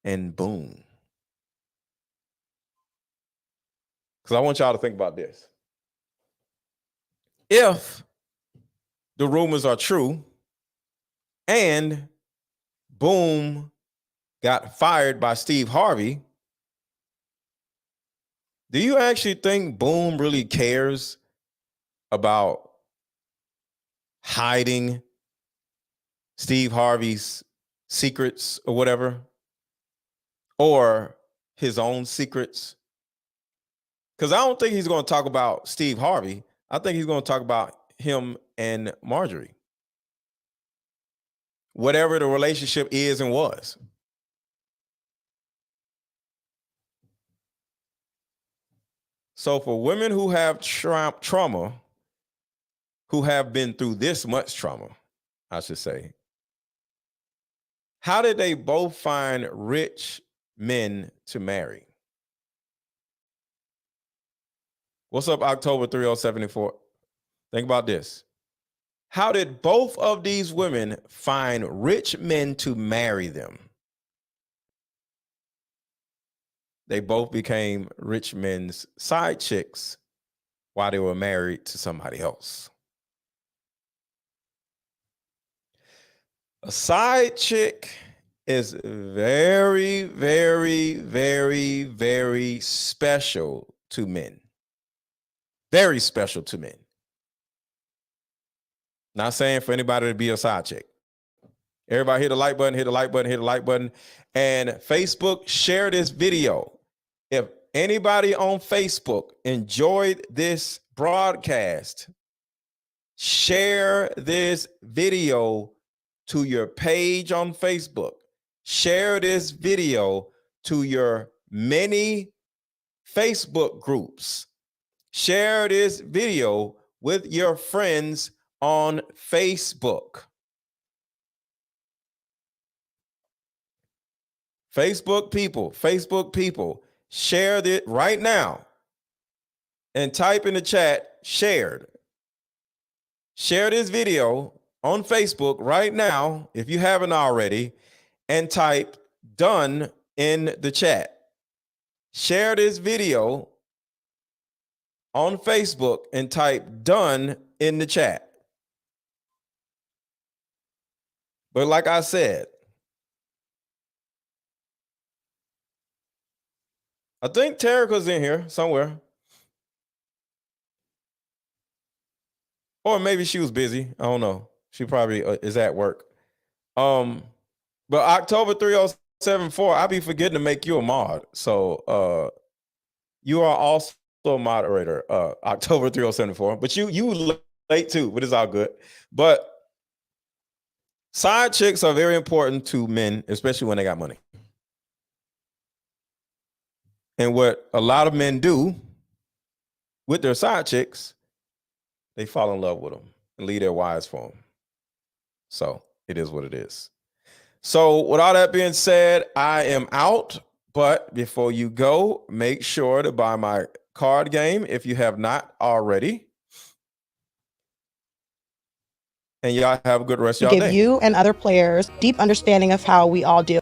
Speaker 1: and Boom. Because I want y'all to think about this. If the rumors are true and Boom got fired by Steve Harvey, do you actually think Boom really cares about hiding Steve Harvey's secrets or whatever, or his own secrets? Because I don't think he's going to talk about Steve Harvey. I think he's going to talk about him and Marjorie, whatever the relationship is and was. So for women who have trauma, who have been through this much trauma, I should say, how did they both find rich men to marry? What's up, October 3074? Think about this. How did both of these women find rich men to marry them? They both became rich men's side chicks while they were married to somebody else. A side chick is very, very, very, very special to men. Very special to men. Not saying for anybody to be a side chick. Everybody hit the like button, hit the like button, hit the like button. And Facebook, share this video. If anybody on Facebook enjoyed this broadcast, share this video to your page on Facebook. Share this video to your many Facebook groups. Share this video with your friends on Facebook. Facebook people, share it right now and type in the chat, shared. Share this video on Facebook right now, if you haven't already, and type done in the chat. Share this video on Facebook and type done in the chat. But like I said, I think Terica's in here somewhere. Or maybe she was busy. I don't know. She probably is at work. But October 3074, I be forgetting to make you a mod. So you are also a moderator, October 3074. But you late too, but it's all good. But side chicks are very important to men, especially when they got money. And what a lot of men do with their side chicks, they fall in love with them and leave their wives for them. So it is what it is. So with all that being said, I am out. But before you go, make sure to buy my card game if you have not already. And y'all have a good rest of y'all day.
Speaker 12: Give you and other players deep understanding of how we all deal.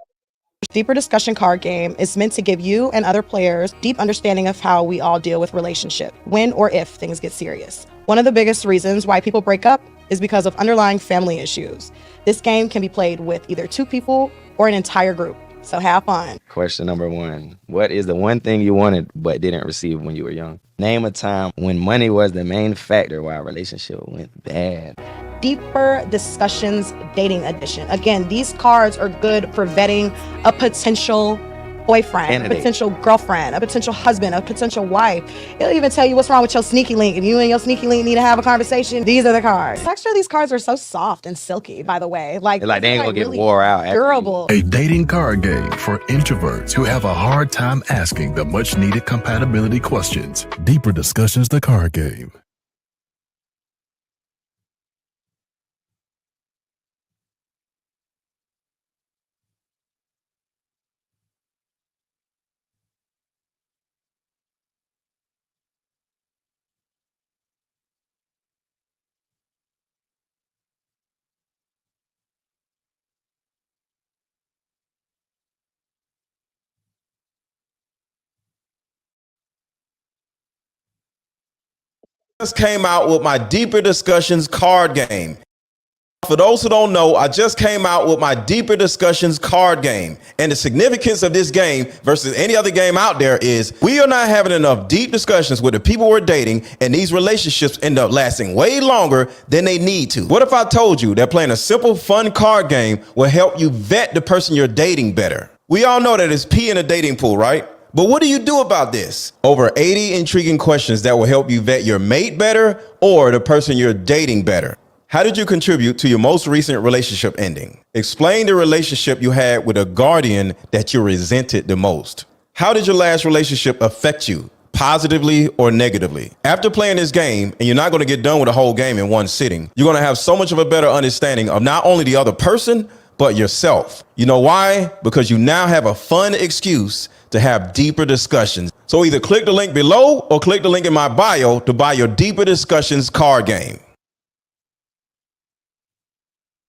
Speaker 12: Deeper Discussion card game is meant to give you and other players deep understanding of how we all deal with relationship, when or if things get serious. One of the biggest reasons why people break up is because of underlying family issues. This game can be played with either 2 people or an entire group, so have fun.
Speaker 13: Question number 1. What is the one thing you wanted but didn't receive when you were young? Name a time when money was the main factor why a relationship went bad.
Speaker 12: Deeper Discussions Dating Edition. Again, these cards are good for vetting a potential boyfriend, a potential girlfriend, a potential husband, a potential wife. It'll even tell you what's wrong with your sneaky link. If you and your sneaky link need to have a conversation, these are the cards. The texture of these cards are so soft and silky, by the way. Like
Speaker 13: they ain't gonna get
Speaker 12: really
Speaker 13: wore out.
Speaker 12: Durable.
Speaker 14: A dating card game for introverts who have a hard time asking the much needed compatibility questions. Deeper Discussions, the card game.
Speaker 1: Just came out with my Deeper Discussions card game. For those who don't know, I just came out with my Deeper Discussions card game. And the significance of this game versus any other game out there is we are not having enough deep discussions with the people we're dating, and these relationships end up lasting way longer than they need to. What if I told you that playing a simple, fun card game will help you vet the person you're dating better? We all know that it's pee in a dating pool, right? But what do you do about this? Over 80 intriguing questions that will help you vet your mate better or the person you're dating better. How did you contribute to your most recent relationship ending? Explain the relationship you had with a guardian that you resented the most. How did your last relationship affect you? positively or negatively. After playing this game, and you're not going to get done with the whole game in one sitting, you're going to have so much of a better understanding of not only the other person, but yourself. You know why? Because you now have a fun excuse to have deeper discussions. So either click the link below or click the link in my bio to buy your Deeper Discussions card game.